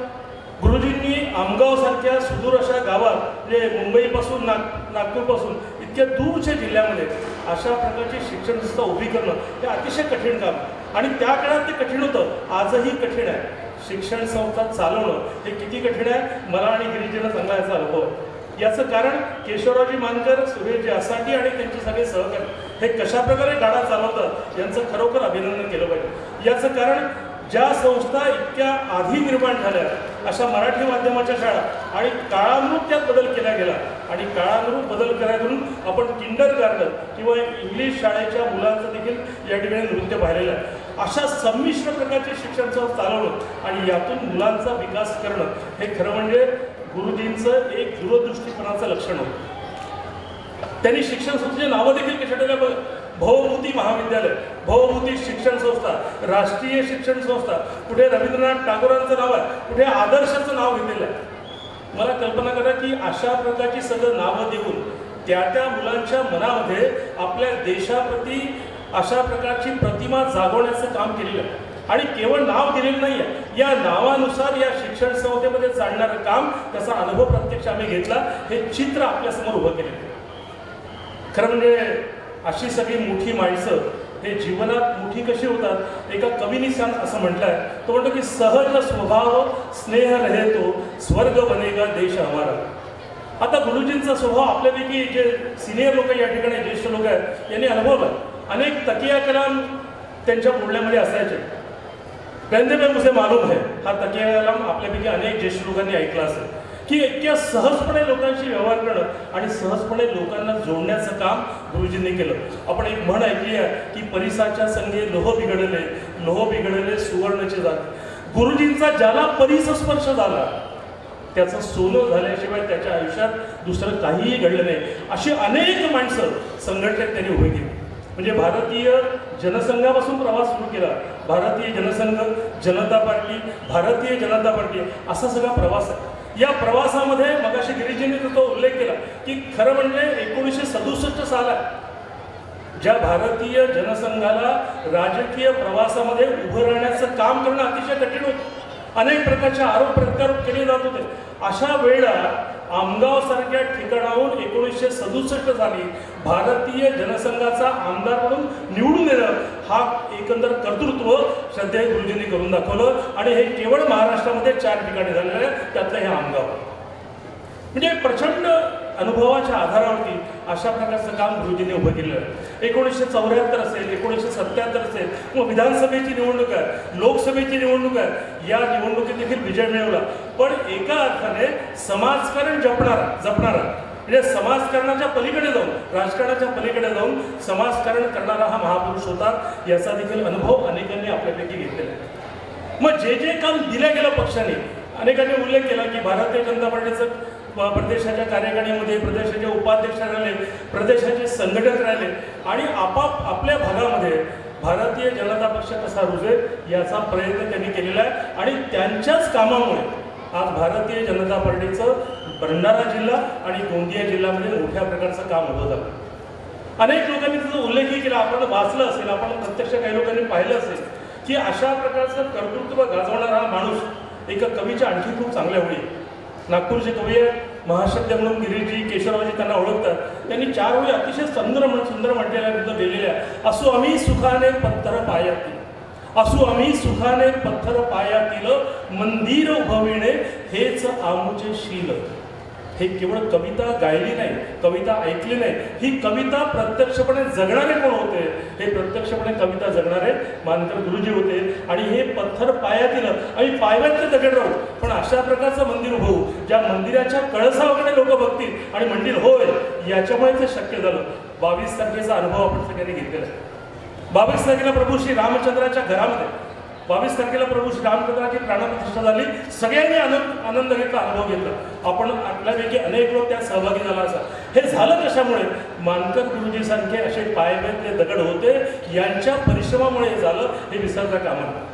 गुरुजींनी आमगावसारख्या सुदूर अशा गावात म्हणजे मुंबईपासून नागपूरपासून इतक्या दूरच्या जिल्ह्यामध्ये अशा प्रकारची शिक्षण संस्था उभी करणं हे अतिशय कठीण काम आणि त्या काळात ते कठीण होतं, आजही कठीण आहे. शिक्षण संस्था चालवणं हे किती कठीण आहे मला आणि गिरीजींना चांगला याचा अनुभव आहे. याचं कारण केशवरावजी मानकर, सुरेशजी आसाटी आणि त्यांचे सगळे सहकारी हे कशा प्रकारे गाडा चालवतात यांचं खरोखर अभिनंदन केलं पाहिजे. याचं कारण ज्या संस्था इतक्या आधी निर्माण झाल्या अशा मराठी माध्यमाच्या शाळा आणि काळानुरूप त्यात बदल केला गेला आणि काळानुरूप बदल करायला आपण किंडरगार्टन किंवा इंग्लिश शाळेच्या मुलांचं देखील या ठिकाणी नृत्य पाहिलेलं आहे. अशा संमिश्र प्रकारचे शिक्षण संस्था चालवणं आणि यातून मुलांचा विकास करणं हे खरं म्हणजे गुरुजींचं एक दूरदृष्टीपणाचं लक्षण होतं. त्यांनी शिक्षण संस्थेची नावं देखील कशा ठेवल्या, भवभूती महाविद्यालय, भवभूती शिक्षण संस्था, राष्ट्रीय शिक्षण संस्था, कुठे रवींद्रनाथ टागोरांचं नाव आहे, कुठे आदर्शाचं नाव घेतलेलं आहे. मला कल्पना करा की अशा प्रकारची सगळं नावं देऊन त्या मुलांच्या मनामध्ये आपल्या देशाप्रती अशा प्रकारची प्रतिमा जागवण्याचं काम केलेलं आहे. आणि केवळ नाव दिलेलं नाही आहे, या नावानुसार या शिक्षण संस्थेमध्ये चालणारं काम त्याचा अनुभव प्रत्यक्ष आम्ही घेतला, हे चित्र आपल्यासमोर उभं केलेलं आहे. खरं म्हणजे अशी सगळी मोठी माणसं हे जीवनात मोठी कशी होतात. एका कवीने असं म्हटलं आहे, तो म्हणतो की सहज स्वभाव स्नेह रहेतो स्वर्ग बनेगा देश हमारा. आता गुरुजींचा स्वभाव आपल्यापैकी जे सिनियर लोक या ठिकाणी ज्येष्ठ लोक आहेत यांनी अनुभवला. अनेक तकिया कलाम त्यांच्या बोलण्यामध्ये असायचे. कहने में मुझे मालूम है, हा तकिया कलाम आपल्यापैकी अनेक ज्येष्ठ लोकांनी ऐकला असेल की इतक्या सहजपणे लोकांशी व्यवहार करणं आणि सहजपणे लोकांना जोडण्याचं काम गुरुजींनी केलं. आपण एक म्हण ऐकली आहे की परिसाच्या संगे लोह बिघडले सुवर्णाचे जाते. गुरुजींचा ज्याला परिस स्पर्श झाला त्याचं सोनं झाल्याशिवाय त्याच्या आयुष्यात दुसरं काहीही घडलं नाही. अशी अनेक माणसं संघटनेत त्यांनी उभी केली. म्हणजे भारतीय जनसंघापासून प्रवास सुरू केला, भारतीय जनसंघ, जनता पार्टी, भारतीय जनता पार्टी असा सगळा प्रवास आहे. या प्रवासामध्ये मगाशी गिरीजींनी तो उल्लेख केला की खरं म्हणजे 1967 सालात ज्या भारतीय जनसंघाला राजकीय प्रवासामध्ये उभं राहण्याचं काम करणं अतिशय कठीण होतं. अनेक प्रकारचे आरोप प्रत्यारोप केले जात होते. अशा वेळेला आमगावसारख्या ठिकाणाहून 1967 साली भारतीय जनसंघाचा आमदार म्हणून निवडून येणं हा एकंदर कर्तृत्व श्रद्धेय गुरुजींनी करून दाखवलं. आणि हे केवळ महाराष्ट्रामध्ये 4 ठिकाणी झालेलं आहे, त्यातलं हे आमगाव. म्हणजे प्रचंड अनुभवाच्या आधारावरती अशा प्रकारचं काम गुरुजींनी उभं केलेलं आहे. 1974 असेल, 1977 असेल, किंवा विधानसभेची निवडणूक आहे, लोकसभेची निवडणूक आहे, या निवडणुकीत देखील विजय मिळवला. पण एका अर्थाने समाजकारण जपणारा म्हणजे समाजकारणाच्या पलीकडे जाऊन, राजकारणाच्या पलीकडे जाऊन समाजकारण करणारा हा महापुरुष होता. याचा देखील अनुभव अनेकांनी आपल्यापैकी घेतलेला आहे. मग जे काम दिलं गेलं पक्षाने, अनेकांनी उल्लेख केला की भारतीय जनता पार्टीचं प्रदेशाच्या कार्यकारिणीमध्ये प्रदेशाचे उपाध्यक्ष राहिले, प्रदेशाचे संघटक राहिले आणि आपल्या भागामध्ये भारतीय जनता पक्ष कसा रुजेल याचा प्रयत्न त्यांनी केलेला आहे. आणि त्यांच्याच कामामुळे आज भारतीय जनता पार्टीचं भंडारा जिल्हा आणि गोंदिया जिल्ह्यामध्ये मोठ्या प्रकारचं काम उभं झालं. अनेक लोकांनी त्याचा उल्लेखही केला, आपण वाचलं असेल, आपण प्रत्यक्ष काही लोकांनी पाहिलं असेल की अशा प्रकारचं कर्तृत्व गाजवणारा हा माणूस एका कवीच्या आणखी खूप चांगल्या ओळी. नागपूरचे कवी आहेत, महाशब्द म्हणून गिरीजी केशवरावजी त्यांना ओळखतात. त्यांनी 4 ओळी अतिशय सुंदर म्हटलेल्या लिहिलेल्या. असो आम्ही सुखाने पत्थर पायातील, असो आम्ही सुखाने पत्थर पायातील, मंदिर उभविणे हेच आमुचे शील. हे केवळ कविता गायली नाही, कविता ऐकली नाही, ही कविता प्रत्यक्षपणे जगणारे कोण होते? हे प्रत्यक्षपणे कविता जगणारे मानकर गुरुजी होते. आणि हे पत्थर पायातील, आम्ही पायव्यातले दगड राहू पण अशा प्रकारचं मंदिर होऊ ज्या मंदिराच्या कळसावकडे लोक बघतील आणि म्हणतील होय, याच्यामुळे ते शक्य झालं. 22 तारखेचा अनुभव आपण सगळ्यांनी घेतलेला आहे. 22 तारखेला प्रभू श्री रामचंद्राच्या घरामध्ये 22 तारखेला प्रभू श्री रामचंद्राची प्राणप्रतिष्ठा झाली. सगळ्यांनी आनंद घेतला, अनुभव घेतला. आपण आपल्यापैकी अनेक लोक त्यात सहभागी झाला असा. हे झालं कशामुळे? मानकर गुरुजीसारखे असे पायव्यातले दगड होते, यांच्या परिश्रमामुळे हे झालं, हे विसरता कामा नये.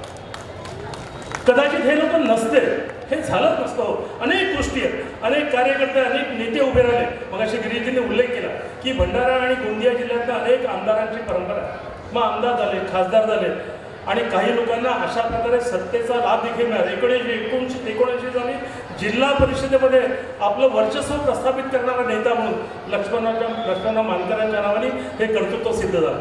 कदाचित हे लोक नसते हे झालंच नसतं. अनेक गोष्टी आहेत, अनेक कार्यकर्ते, अनेक नेते उभे राहिले. मग अशी गिरीजींनी उल्लेख केला की भंडारा आणि गोंदिया जिल्ह्यातल्या अनेक आमदारांची परंपरा आहे. मग आमदार झाले, खासदार झाले आणि काही लोकांना अशा प्रकारे सत्तेचा लाभ देखील मिळाला. 1979 साली जिल्हा परिषदेमध्ये आपलं वर्चस्व प्रस्थापित करणारा नेता म्हणून लक्ष्मणराव मानकरांच्या नावाने हे कर्तृत्व सिद्ध झालं.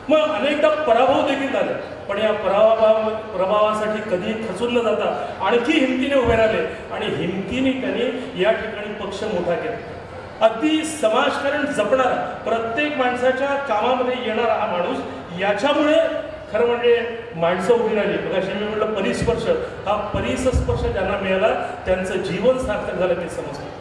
मग अनेकदा पराभव देखील झाले, पण या प्रभावासाठी कधी खचून न जाता आणखी हिमतीने उभे राहिले आणि हिमतीने त्यांनी या ठिकाणी पक्ष मोठा केला. अगदी समाजकारण जपणारा, प्रत्येक माणसाच्या कामामध्ये येणारा हा माणूस, याच्यामुळे खरं म्हणजे माणसं उभी राहिली. बघा, मी म्हटलं परिस्पर्श, हा परिसस्पर्श ज्यांना मिळाला त्यांचं जीवन सार्थक झालं ते समजतं.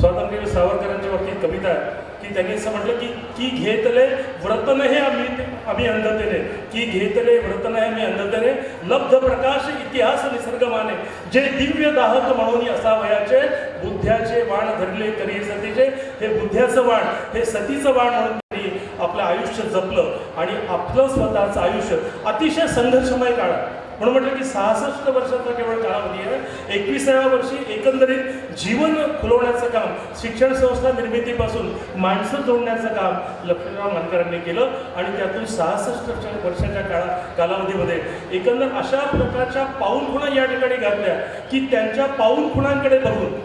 स्वातंत्र्यवीर सावरकरांच्या बाबतीत कविता आहे की त्यांनी असं म्हटलं की घेतले व्रत नहे आम्ही अंधतेने, की घेतले व्रत नहे आम्ही अंधतेने, लब्ध प्रकाश इतिहास निसर्ग माने, जे दिव्य दाहक म्हणून असावयाचे, बुद्ध्याचे बाण धरले करी सतीचे. हे बुद्ध्याचं बाण, हे सतीचं बाण म्हणून त्यांनी आपलं आयुष्य जपलं आणि आपलं स्वतःचं आयुष्य अतिशय संघर्षमय काळ, म्हणून म्हटलं की 66 वर्षाचा केवळ कालावधी आहे. 21व्या वर्षी एकंदरीत जीवन खुलवण्याचं काम, शिक्षण संस्था निर्मितीपासून माणसं जोडण्याचं काम लक्ष्मणराव मानकरांनी केलं आणि त्यातून 66 वर्षाच्या कालावधीमध्ये एकंदर अशा प्रकारच्या पाऊलखुणा या ठिकाणी घातल्या की त्यांच्या पाऊलखुणांकडे बघून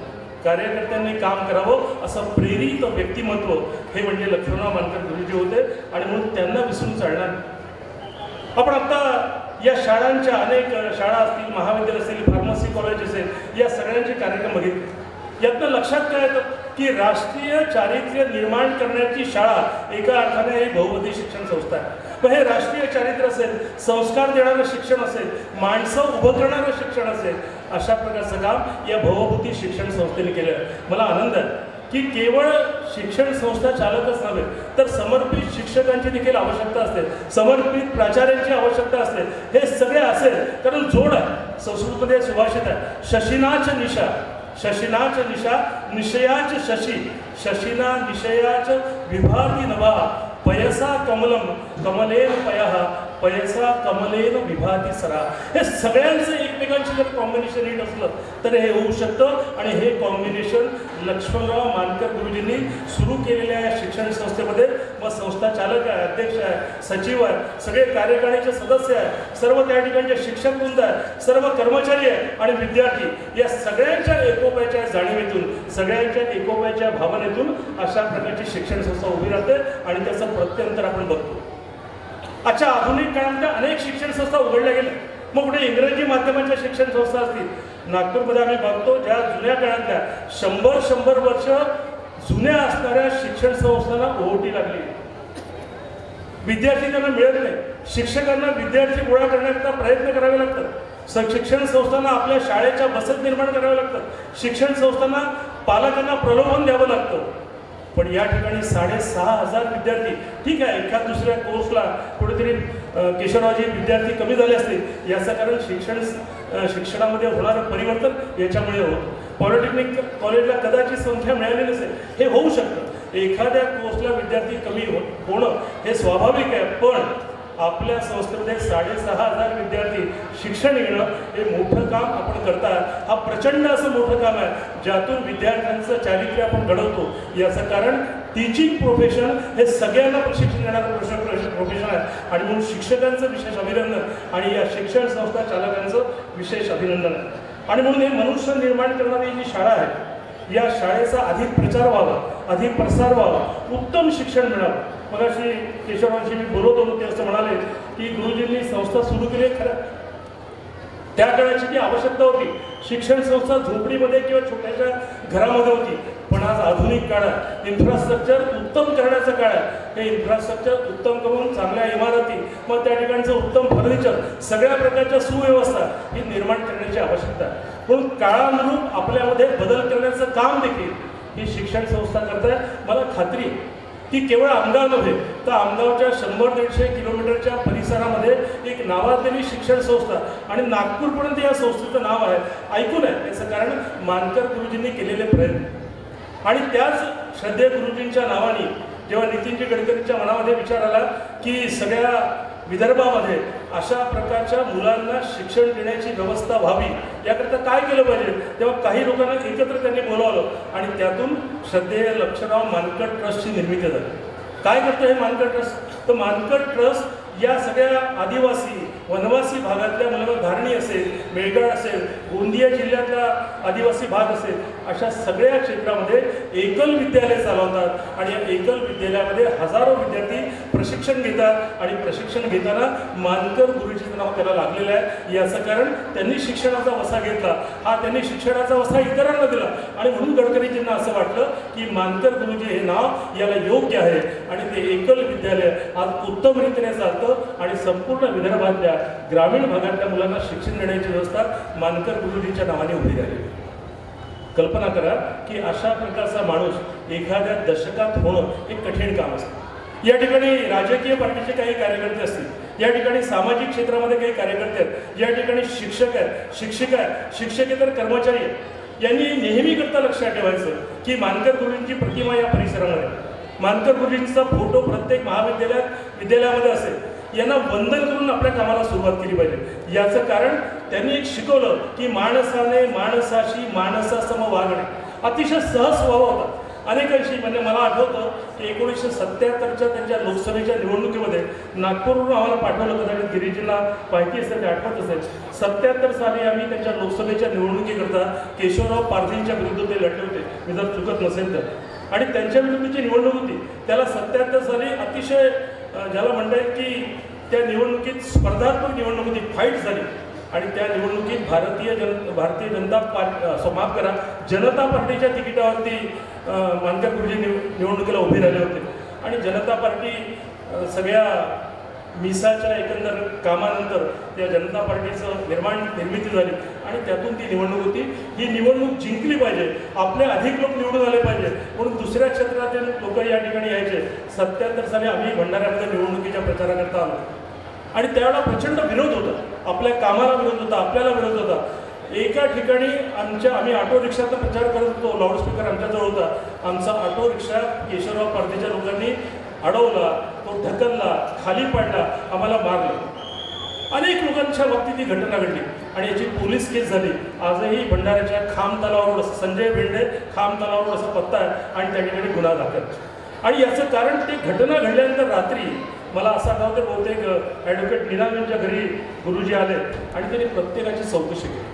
कार्यकर्त्यांनी काम करावं असं प्रेरित व्यक्तिमत्व हे म्हणजे लक्ष्मणराव मानकर गुरुजी होते आणि म्हणून त्यांना विसरून चालणार. आपण आता या शाळांच्या, अनेक शाळा असतील, महाविद्यालय असेल, फार्मसी कॉलेज असेल, या सगळ्यांचे कार्यक्रम बघितले. यातनं लक्षात काय येतं की राष्ट्रीय चारित्र्य निर्माण करण्याची शाळा एका अर्थाने ही बहुमती शिक्षण संस्था आहे. मग हे राष्ट्रीय चारित्र्य असेल, संस्कार देणारं शिक्षण असेल, माणसं उभं करणारं शिक्षण असेल, अशा प्रकारचं काम या भवभूती शिक्षण संस्थेने केलं आहे. मला आनंद आहे की केवळ शिक्षण संस्था चालकच नव्हे तर समर्पित शिक्षकांची देखील आवश्यकता असते, समर्पित प्राचार्यांची आवश्यकता असते. हे सगळे असेल कारण जोड आहे. संस्कृतमध्ये सुभाषित आहे, शशिनाच निशा, शशिनाच निशा, निशयाच शशी, शशिना निशयाच विभाती नभा, पयसा कमलम कमलेन पयः, पयसा कमलेन विभाती सरा. हे सगळ्यांचं एकमेकांशी जर कॉम्बिनेशन नीट असलं तर हे होऊ शकतं आणि हे कॉम्बिनेशन लक्ष्मणराव मानकर गुरुजींनी सुरू केलेल्या या शिक्षण संस्थेमध्ये, मग संस्था चालक आहे, अध्यक्ष आहे, सचिव आहे, सगळे कार्यकारिणीचे सदस्य आहे, सर्व त्या ठिकाणचे शिक्षक वृंद आहे, सर्व कर्मचारी आहे आणि विद्यार्थी, या सगळ्यांच्या एकोप्याच्या जाणीवेतून, सगळ्यांच्या एकोप्याच्या भावनेतून अशा प्रकारची शिक्षण संस्था उभी राहते आणि त्याचं प्रत्यंतर आपण बघतो. आजच्या आधुनिक काळामध्ये अनेक शिक्षण संस्था उघडल्या गेल्या. मग कुठे इंग्रजी माध्यमाच्या शिक्षण संस्था असतील, नागपूरमध्ये आम्ही बघतो ज्या जुन्या काळातल्या 100 वर्ष जुन्या असणाऱ्या शिक्षण संस्थांना ओहोटी लागली. विद्यार्थी त्यांना मिळत नाही, शिक्षकांना विद्यार्थी गोळा करण्याचा प्रयत्न करावे लागतात, शिक्षण संस्थांना आपल्या शाळेच्या बसत निर्माण कराव्या लागतात, शिक्षण संस्थांना पालकांना प्रलोभन द्यावं लागतं. पण या ठिकाणी 6500 विद्यार्थी, ठीक आहे एखाद दुसऱ्या कोर्सला कुठेतरी केशवरावजी विद्यार्थी कमी झाले असतील, याचं कारण शिक्षणामध्ये होणारं परिवर्तन याच्यामुळे होतं. पॉलिटेक्निक कॉलेजला कदाचित संख्या मिळाली नसेल, हे होऊ शकतं. एखाद्या कोर्सला विद्यार्थी कमी होणं हे स्वाभाविक आहे, पण आपल्या संस्थेमध्ये 6500 विद्यार्थी शिक्षण घेणं हे मोठं काम आपण करता. हा प्रचंड असं मोठं काम आहे ज्यातून विद्यार्थ्यांचं चारित्र्य आपण घडवतो. याचं कारण टीचिंग प्रोफेशन हे सगळ्यांना प्रशिक्षण देणारं प्रोफेशन आहे आणि म्हणून शिक्षकांचं विशेष अभिनंदन आणि या शिक्षण संस्था चालकांचं विशेष अभिनंदन आहे. आणि म्हणून हे मनुष्य निर्माण करणारी जी शाळा आहे, या शाळेचा अधिक प्रचार व्हावा, अधिक प्रसार व्हावा, उत्तम शिक्षण मिळावं. मग अशी केशवरावजी मी बोलत होतो ते असं म्हणाले की गुरुजींनी संस्था सुरू केली. खरं त्या काळाची ती आवश्यकता होती. शिक्षण संस्था झोपडीमध्ये किंवा छोट्याशा घरामध्ये होती, पण आज आधुनिक काळात इन्फ्रास्ट्रक्चर उत्तम करण्याचं काळ आहे. हे इन्फ्रास्ट्रक्चर उत्तम करून चांगल्या इमारती, मग त्या ठिकाणचं उत्तम फर्निचर, सगळ्या प्रकारच्या सुव्यवस्था ही निर्माण करण्याची आवश्यकता आहे. म्हणून काळानुरूप आपल्यामध्ये बदल करण्याचं काम देखील ही शिक्षण संस्था करत आहे. मला खात्री की केवळ आमगाव नव्हे तर आमगावच्या 100-150 किलोमीटरच्या परिसरामध्ये एक नावाजलेली शिक्षण संस्था आणि नागपूरपर्यंत या संस्थेचं नाव आहे, ऐकून आहे. याचं कारण मानकर गुरुजींनी केलेले प्रयत्न आणि त्याच श्रद्धेय गुरुजींच्या नावाने जेव्हा नितीनजी गडकरींच्या मनामध्ये विचार आला की सगळ्या विदर्भामध्ये अशा प्रकारच्या मुलांना शिक्षण देण्याची व्यवस्था व्हावी याकरता काय केलं पाहिजे. तेव्हा काही लोकांना एकत्र त्यांनी बोलावलं आणि त्यातून श्रद्धेय लक्षराव मानकड ट्रस्टची निर्मिती झाली. काय करतं हे मानकड ट्रस्ट? तर मानकड ट्रस्ट या सगळ्या आदिवासी वनवासी भागातल्या मुलांना धारणी असेल, मेळघाट असेल, गोंदिया जिल्ह्यातला आदिवासी भाग असेल, अशा सगळ्या क्षेत्रामध्ये एकल विद्यालय चालवतात आणि या एकल विद्यालयामध्ये हजारो विद्यार्थी प्रशिक्षण घेतात आणि प्रशिक्षण घेताना मानकर गुरुजीचं नाव त्याला लागलेलं आहे. याचं कारण त्यांनी शिक्षणाचा वसा घेतला, हा त्यांनी शिक्षणाचा वसा इतरांना दिला आणि म्हणून गडकरीजींना असं वाटलं की मानकर गुरुजी हे नाव याला योग्य आहे आणि ते एकल विद्यालय आज उत्तम रीतीने चालतं आणि संपूर्ण विदर्भातल्या ग्रामीण भागातल्या मुलांना शिक्षण देण्याची व्यवस्था मानकर गुरुजींच्या नावाने उभी राहिली. कल्पना करा की अशा प्रकारचा माणूस एखाद्या दशकात होणं हे कठीण काम असतं. या ठिकाणी राजकीय पार्टीचे काही कार्यकर्ते असतील, या ठिकाणी सामाजिक क्षेत्रामध्ये काही कार्यकर्ते आहेत, या ठिकाणी शिक्षक आहेत, शिक्षिका आहेत, शिक्षकेतर कर्मचारी आहेत. यांनी नेहमीकरता लक्षात ठेवायचं की मानकर गुरुजींची प्रतिमा या परिसरामध्ये, मानकर गुरुजींचा फोटो प्रत्येक विद्यालयामध्ये असेल. यांना वंदन करून आपल्या कामाला सुरुवात केली पाहिजे. याचं कारण त्यांनी एक शिकवलं की माणसाने माणसाशी माणसासम वागणे अतिशय सहज स्वभाव होता. अनेकांशी म्हणजे मला आठवतं की 1977च्या त्यांच्या लोकसभेच्या निवडणुकीमध्ये नागपूरवरून आम्हाला पाठवलं होतं आणि गिरीजींना माहिती असेल ते आठवत असेल. 77 साली आम्ही त्यांच्या लोकसभेच्या निवडणुकीकरता केशवराव पारधींच्या विरुद्ध ते लढले होते, मी जर चुकत नसेल तर. आणि त्यांच्या विरुद्धची निवडणूक होती. त्याला 77 साली अतिशय ज्याला म्हणता येईल की त्या निवडणुकीत स्पर्धात्मक निवडणूक होती, फाईट झाली आणि त्या निवडणुकीत भारतीय जनता जनता पार्टीच्या तिकिटावरती मानकर गुरुजी निवडणुकीला उभे राहिले होते आणि जनता पार्टी सगळ्या मिसाच्या एकंदर कामानंतर त्या जनता पार्टीचं निर्मिती झाली आणि त्यातून ती निवडणूक होती. ही निवडणूक जिंकली पाहिजे, आपले अधिक लोक निवडून आले पाहिजे म्हणून दुसऱ्या क्षेत्रातील लोक या ठिकाणी यायचे. 77 साली आम्ही भंडाऱ्यामध्ये निवडणुकीच्या प्रचाराकरता आलो आणि त्यावेळेला प्रचंड विरोध होता, आपल्या कामाला विरोध होता, आपल्याला विरोध होता. एका ठिकाणी आम्ही ऑटो रिक्षाचा प्रचार करत होतो, लाऊडस्पीकर आमच्याजवळ होता. आमचा ऑटो रिक्षा केशवराव पारधीच्या लोकांनी अडवला, तो ढकलला, खाली पडला, आम्हाला मारलं. अनेक लोकांच्या बाबतीत ही घटना घडली आणि याची पोलीस केस झाली. आजही भंडाऱ्याच्या खाम तलावावर संजय भेंडे खाम तलावावर असा पत्ता आहे आणि त्या ठिकाणी गुन्हा दाखल. आणि याचं कारण ते घटना घडल्यानंतर रात्री मला असं आठवतं बहुतेक ॲडव्होकेट मीनाजींच्या घरी गुरुजी आले आणि त्यांनी प्रत्येकाची चौकशी केली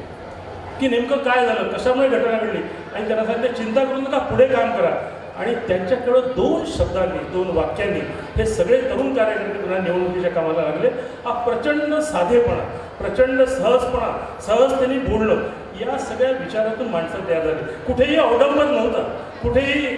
की नेमकं काय झालं, कशामुळे घटना घडली आणि त्यांना सांगितलं चिंता करू नका, पुढे काम करा. आणि त्यांच्याकडं 2 शब्दांनी 2 वाक्यांनी हे सगळे तरुण कार्यकर्ते पुन्हा निवडणुकीच्या कामाला लागले. हा प्रचंड साधेपणा, प्रचंड सहजपणा, सहज त्यांनी बोलणं, या सगळ्या विचारातून माणसं तयार झाली. कुठेही अवडंबर नव्हता, कुठेही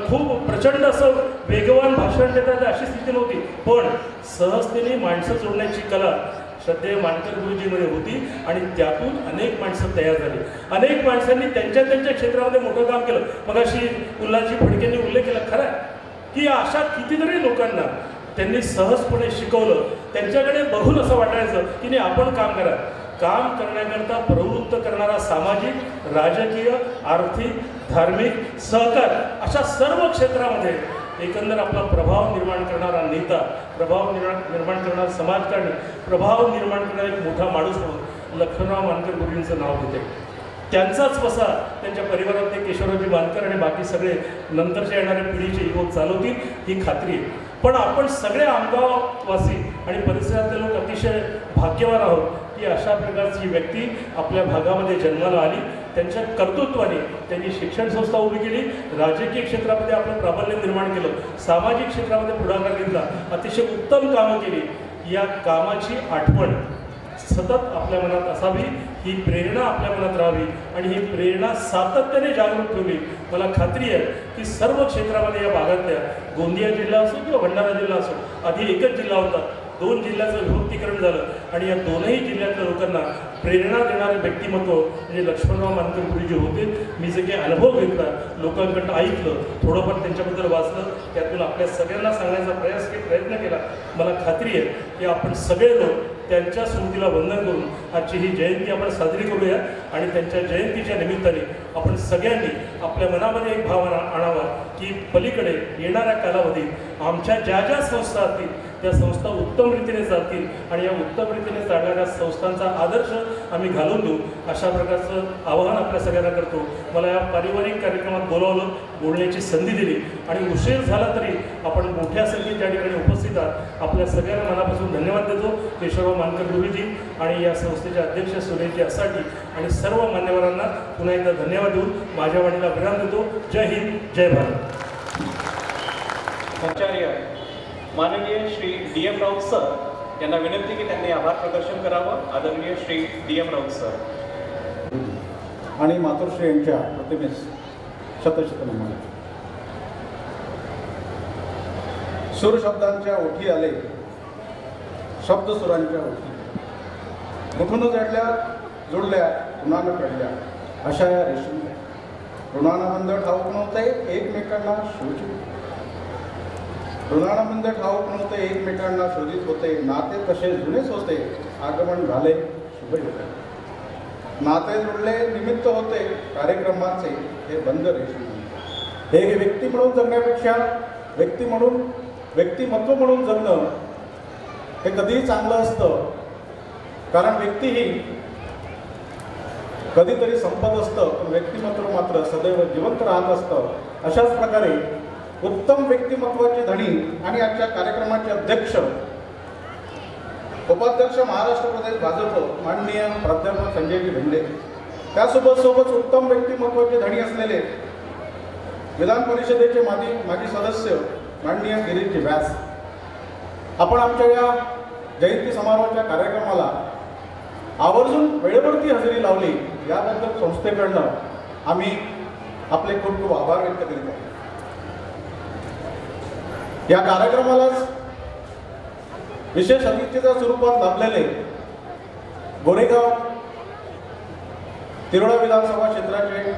खूप प्रचंड असं वेगवान भाषण देतात अशी स्थिती नव्हती, पण सहजतेने माणसं जोडण्याची कला श्रद्धेय मानकर गुरुजीमध्ये होती आणि त्यातून अनेक माणसं तयार झाली. अनेक माणसांनी त्यांच्या क्षेत्रामध्ये मोठं काम केलं. मग अशी उल्हासजी फडकेंनी उल्लेख केला, खरं आहे की अशा कितीतरी लोकांना त्यांनी सहजपणे शिकवलं. त्यांच्याकडे बघून असं वाटायचं की नाही आपण काम करा. काम करण्याकरता प्रवृत्त करणारा सामाजिक, राजकीय, आर्थिक, धार्मिक, सहकार अशा सर्व क्षेत्रामध्ये एकंदर आपला प्रभाव निर्माण करणारा नेता, प्रभाव निर्माण करणारा समाजकारणी, प्रभाव निर्माण करणारा एक मोठा माणूस म्हणून लखनराव मानकर गुरुजींचं नाव घेते. त्यांचाच वसा त्यांच्या परिवारातले केशवरावजी मानकर आणि बाकी सगळे नंतरच्या येणाऱ्या पिढीचे युवक चालवतील ही खात्री आहे. पण आपण सगळे आमगाववासी आणि परिसरातले लोक अतिशय भाग्यवान आहोत की अशा प्रकारची व्यक्ती आपल्या भागामध्ये जन्माला आली. त्यांच्या कर्तृत्वाने त्यांनी शिक्षण संस्था उभी केली, राजकीय क्षेत्रामध्ये आपलं प्राबल्य निर्माण केलं, सामाजिक क्षेत्रामध्ये पुढाकार घेतला, अतिशय उत्तम कामं केली. या कामाची आठवण सतत आपल्या मनात असावी, ही प्रेरणा आपल्या मनात राहावी आणि ही प्रेरणा सातत्याने जागृत ठेवली. मला खात्री आहे की सर्व क्षेत्रामध्ये या भागातल्या गोंदिया जिल्हा असो किंवा भंडारा जिल्हा असो, आधी एकच जिल्हा होता, 2 जिल्ह्याचं विभक्तीकरण झालं आणि या 2ही जिल्ह्यातल्या लोकांना प्रेरणा देणारे व्यक्तिमत्व म्हणजे लक्ष्मणराव मानकर गुरुजी होते. मी जे काही अनुभव घेतला, लोकांकडनं ऐकलं, थोडंफार त्यांच्याबद्दल वाचलं, त्यातून आपल्या सगळ्यांना सांगण्याचा प्रयत्न केला. मला खात्री आहे की आपण सगळे लोक त्यांच्या स्मृतीला वंदन करून आजची ही जयंती आपण साजरी करूया आणि त्यांच्या जयंतीच्या निमित्ताने आपण सगळ्यांनी आपल्या मनामध्ये एक भाव आणावा की पलीकडे येणाऱ्या कालावधीत आमच्या ज्या ज्या संस्था असतील त्या संस्था उत्तम रीतीने चालतील आणि या उत्तम रीतीने चालणाऱ्या संस्थांचा आदर्श आम्ही घालून देऊ अशा प्रकारचं आवाहन आपल्या सगळ्यांना करतो. मला या पारिवारिक कार्यक्रमात बोलावलं, बोलण्याची संधी दिली आणि उशीर झाला तरी आपण मोठ्या संख्येत त्या ठिकाणी उपस्थित आहात. आपल्या सगळ्यांना मनापासून धन्यवाद देतो. केशवराव मानकर गुरुजी आणि या संस्थेचे अध्यक्ष सुरेशजी असाटी आणि सर्व मान्यवरांना पुन्हा एकदा धन्यवाद देऊन माझ्या वाणीला विराम देतो. जय हिंद, जय भारत. आचार्य माननीय श्री DM राऊत सर यांना विनंती की त्यांनी आभार प्रदर्शन करावं. आदरणीय श्री DM राऊत सर आणि मातोश्री यांच्या प्रतिमेस शतशत नमन. सूर शब्दांच्या ओठी आले, शब्द सुरांच्या ओठी, मुठून जडल्या जुळल्या ऋणानं पडल्या अशा या रेशीम ऋणानं बंध ठाऊक नव्हते एकमेकांना शोधित, ऋणानं बंध ठाऊक नव्हते एकमेकांना शोधित होते. नाते तसे जुनेच होते, आगमन झाले शुभ होते. नाते जुळले निमित्त होते कार्यक्रमाचे हे बंद रेशीम. एक व्यक्ती म्हणून जगण्यापेक्षा व्यक्तिमत्व म्हणून जगणं हे कधीही चांगलं असतं. कारण व्यक्ती ही कधीतरी संपत असतं, पण व्यक्तिमत्व मात्र सदैव जिवंत राहत असतं. अशाच प्रकारे उत्तम व्यक्तिमत्वाचे धनी आणि आजच्या कार्यक्रमाचे अध्यक्ष उपाध्यक्ष महाराष्ट्र प्रदेश भाजप माननीय प्राध्यापक संजयजी भेंडे, त्यासोबत उत्तम व्यक्तिमत्वाचे धनी असलेले विधान परिषदेचे माजी सदस्य माननीय गिरीशजी व्यास, आपण आमच्या या जयंती समारोहाच्या कार्यक्रमाला आवर्जून वेळेवरती हजेरी लावली याबद्दल संस्थेकडनं आम्ही आपले खूप खूप आभार व्यक्त करीत आहोत. या कार्यक्रमालाच विशेष अतिथीच्या स्वरूपात लाभलेले गोरेगाव तिरोडा विधानसभा क्षेत्राचे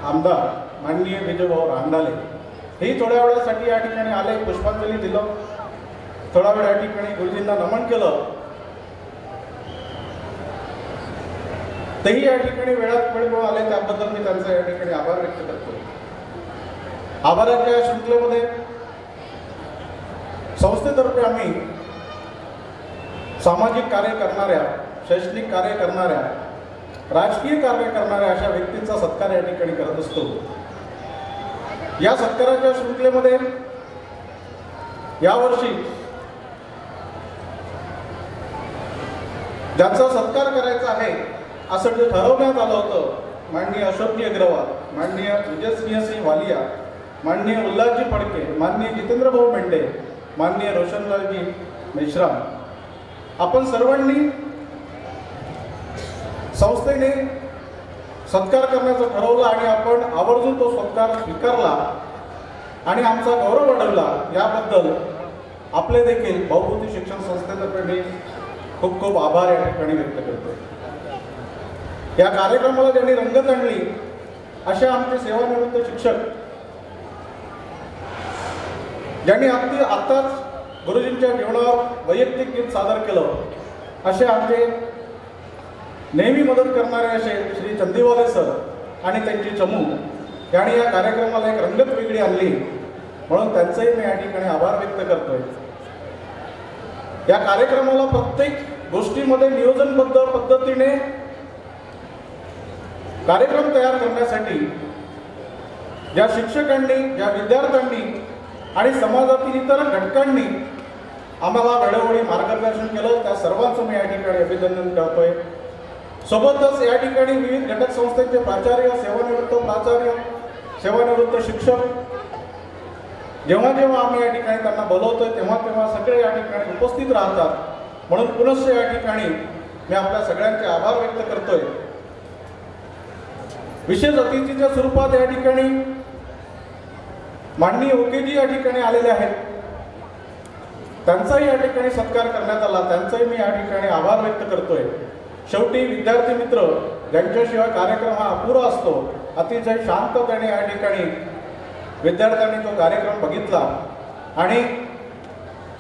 आमदार माननीय विजयभाऊ रांडाले हेही थोड्या वेळासाठी या ठिकाणी आले, पुष्पांजली दिलं, थोडा वेळ या ठिकाणी गुरुजींना नमन केलं. तेही या ठिकाणी वेळात वेळ मिळून आले, त्याबद्दल मी त्यांचा या ठिकाणी आभार व्यक्त करतो. आभाराच्या या शृंखलेमध्ये संस्थेतर्फे आम्ही सामाजिक कार्य करणाऱ्या, शैक्षणिक कार्य करणाऱ्या, राजकीय कार्य करणाऱ्या अशा व्यक्तींचा सत्कार या ठिकाणी करत असतो. या सत्काराच्या शृंखलेमध्ये यावर्षी ज्यांचा सत्कार करायचा आहे असं जे ठरवण्यात आलं होतं, माननीय अशोकजी अग्रवाल, माननीय विजयसिंह वालिया, माननीय उल्हासजी फडके, माननीय जितेंद्रभाऊ मेंढे, माननीय रोशनलालजी मेश्राम, आपण सर्वांनी संस्थेने सत्कार करण्याचं ठरवलं आणि आपण आवर्जून तो सत्कार स्वीकारला आणि आमचा गौरव वाढवला. याबद्दल आपले देखील भाऊभूती शिक्षण संस्थेतर्फे मी खूप खूप आभार या ठिकाणी व्यक्त करतो. या कार्यक्रमाला ज्यांनी रंगत आणली अशा आमचे सेवानिवृत्त शिक्षक, ज्यांनी आत्ताच गुरुजींच्या जीवनावर वैयक्तिक गीत सादर केलं असे आमचे नेहमी मदत करणारे असे श्री चंदीवाले सर आणि त्यांची चमू यांनी या कार्यक्रमाला एक रंगत वेगळी आणली, म्हणून त्यांचंही मी या ठिकाणी आभार व्यक्त करतोय. या कार्यक्रमाला प्रत्येक गोष्टीमध्ये नियोजनबद्ध पद्धतीने कार्यक्रम तयार करण्यासाठी ज्या शिक्षकांनी, ज्या विद्यार्थ्यांनी आणि समाजातील इतर घटकांनी आम्हाला वेळोवेळी मार्गदर्शन केलं, त्या सर्वांचं मी या ठिकाणी अभिनंदन करतोय. सोबतच या ठिकाणी विविध घटक संस्थेचे प्राचार्य, सेवानिवृत्त शिक्षक, जेव्हा जेव्हा आम्ही या ठिकाणी त्यांना बोलवतोय तेव्हा सगळे या ठिकाणी उपस्थित राहतात, म्हणून पुनश्च या ठिकाणी मी आपल्या सगळ्यांचे आभार व्यक्त करतोय. विशेष अतिथीच्या स्वरूपात या ठिकाणी माननीय ओकेजी या ठिकाणी आलेले आहेत, त्यांचाही या ठिकाणी सत्कार करण्यात आला, त्यांचाही मी या ठिकाणी आभार व्यक्त करतोय. शेवटी विद्यार्थी मित्र ज्यांच्याशिवाय कार्यक्रम हा अपुरा असतो, अतिशय शांततेने या ठिकाणी विद्यार्थ्यांनी तो कार्यक्रम बघितला आणि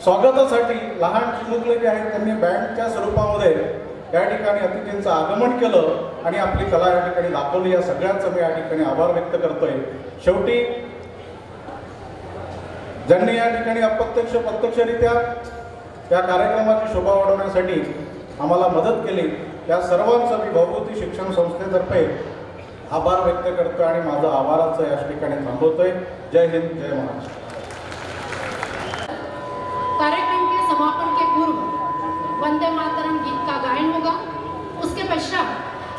स्वागतासाठी लहान चिमुकले जे आहेत त्यांनी बँडच्या स्वरूपामध्ये या ठिकाणी अतिथींचं आगमन केलं आणि आपली कला या ठिकाणी दाखवली. या सगळ्यांचा मी या ठिकाणी आभार व्यक्त करतोय. शेवटी ज्यांनी या ठिकाणी अप्रत्यक्ष प्रत्यक्षरित्या या कार्यक्रमाची शोभा वाढवण्यासाठी आम्हाला मदत केली त्या सर्वांचा मी भवभूती शिक्षण संस्थेतर्फे आभार व्यक्त करतो आणि माझा आभाराचं या ठिकाणी थांबवतोय. जय हिंद, जय महाराष्ट्र. कार्यक्रम के समापन के पूर्व वंदे मातरम गीत का गायन होगा. उसके पश्चात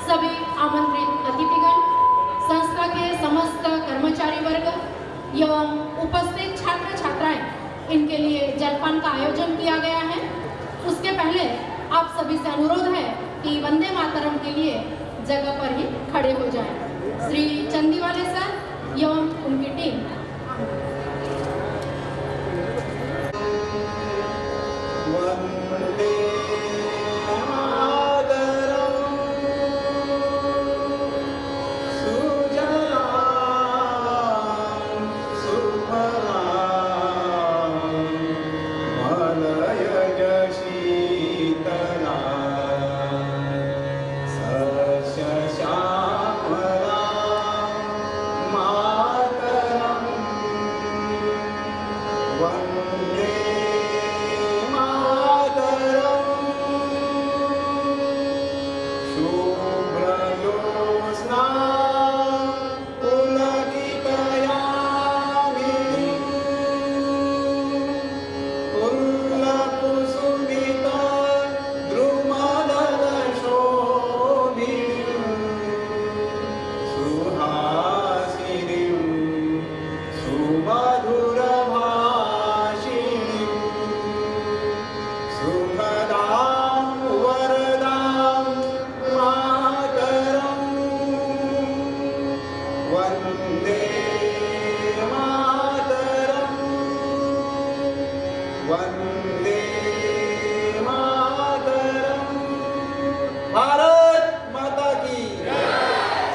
सभी आमंत्रित अतिथिगण, संस्था के समस्त कर्मचारी वर्ग एवं उपस्थित छात्र छात्राएं, इनके लिए जलपान का आयोजन किया गया है. उसके पहले आप सभी से अनुरोध है कि वंदे मातरम के लिए जगह पर ही खड़े हो जाएं. श्री चंदीवाले सर एवं उनकी टीम.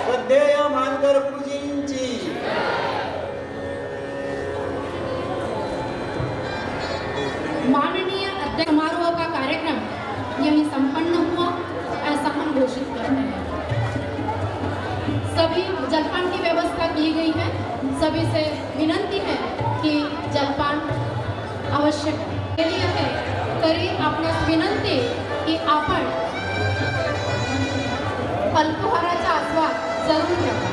वंदे माननीय अध्यक्ष समारोह का कार्यक्रम यही संपन्न हुआ, ऐसा हम घोषित करते हैं. सभी जलपान की व्यवस्था की गई है. सभी से विनंती है कि जलपान आवश्यक केली आहे. तरी आपणास विनंती की आपण अल्पहाराचा आस्वाद जरूर घ्यावा.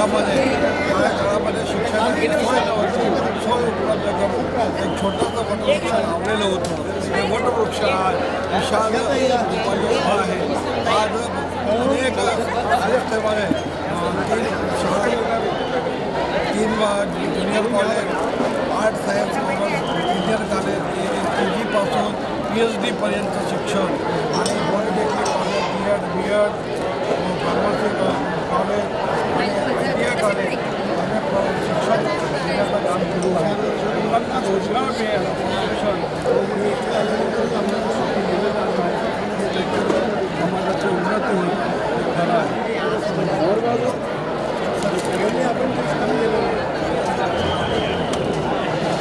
काळामध्ये शिक्षणाची सोय नव्हती, सोय उपलब्ध करून एक छोटंसं वटवृक्ष लावलेलं होतं. हे वटवृक्ष आज विशाल रूपाने उभा आहे. आज अनेक संस्थेमध्ये 3 junior college, art science commerce, engineer college, PG पासून PhD पर्यंत शिक्षण आणि polytechnic college, B.Ed, pharmacy college आणि ITI कॉलेज शिक्षण देण्याचं काम सुरू आहे. मुलांना रोजगार मिळेल शिक्षण समाजाची उन्नती होईल खरं आहे.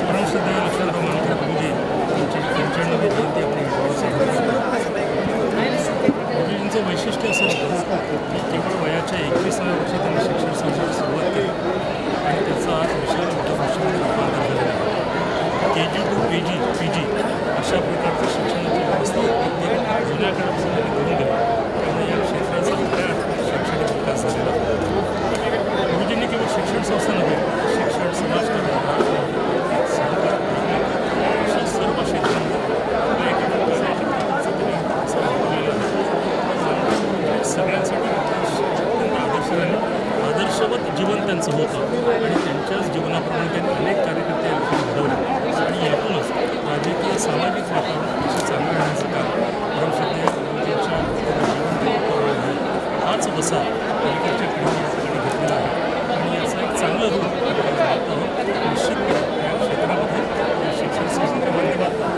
परमश्रद्धेय लक्षात मानकर गुरुजी यांची 95वी जयंती आपली गुरुजींचं वैशिष्ट्य असं होतं की केवळ वयाच्या 21व्या वर्षी त्यांनी शिक्षण संस्थेची सुरुवात केली आणि त्याचा आज विशाल मोठ्या गोष्टीमध्ये रूपांतर झालेलं आहे. KG to PG अशा प्रकारचं शिक्षणाची व्यवस्था प्रत्येक जुन्या काळापासून त्यांनी करून गेली. त्यामुळे या क्षेत्राचा मोठ्या शैक्षणिक विकास झालेला. गुरुजींनी केवळ शिक्षण संस्था नव्हे, शिक्षण समाजकारण, सहकार, अशा सर्व क्षेत्रांमध्ये सगळ्यांसाठी आदर्शवत जीवन त्यांचं होतं आणि त्यांच्याच जीवनाप्रमाणे त्यांनी अनेक कार्यकर्ते घडवले आणि यातूनच राजकीय सामाजिक वातावरण असे चांगलं राहण्याचं काम परमश्रद्धेय गुरुजींच्या जीवन हाच वसा अलीकडच्या पिढीने घेतलेला आहे आणि याचं एक चांगलं रूप निश्चित या क्षेत्रामध्ये या शिक्षण संस्थेच्या माध्यमातून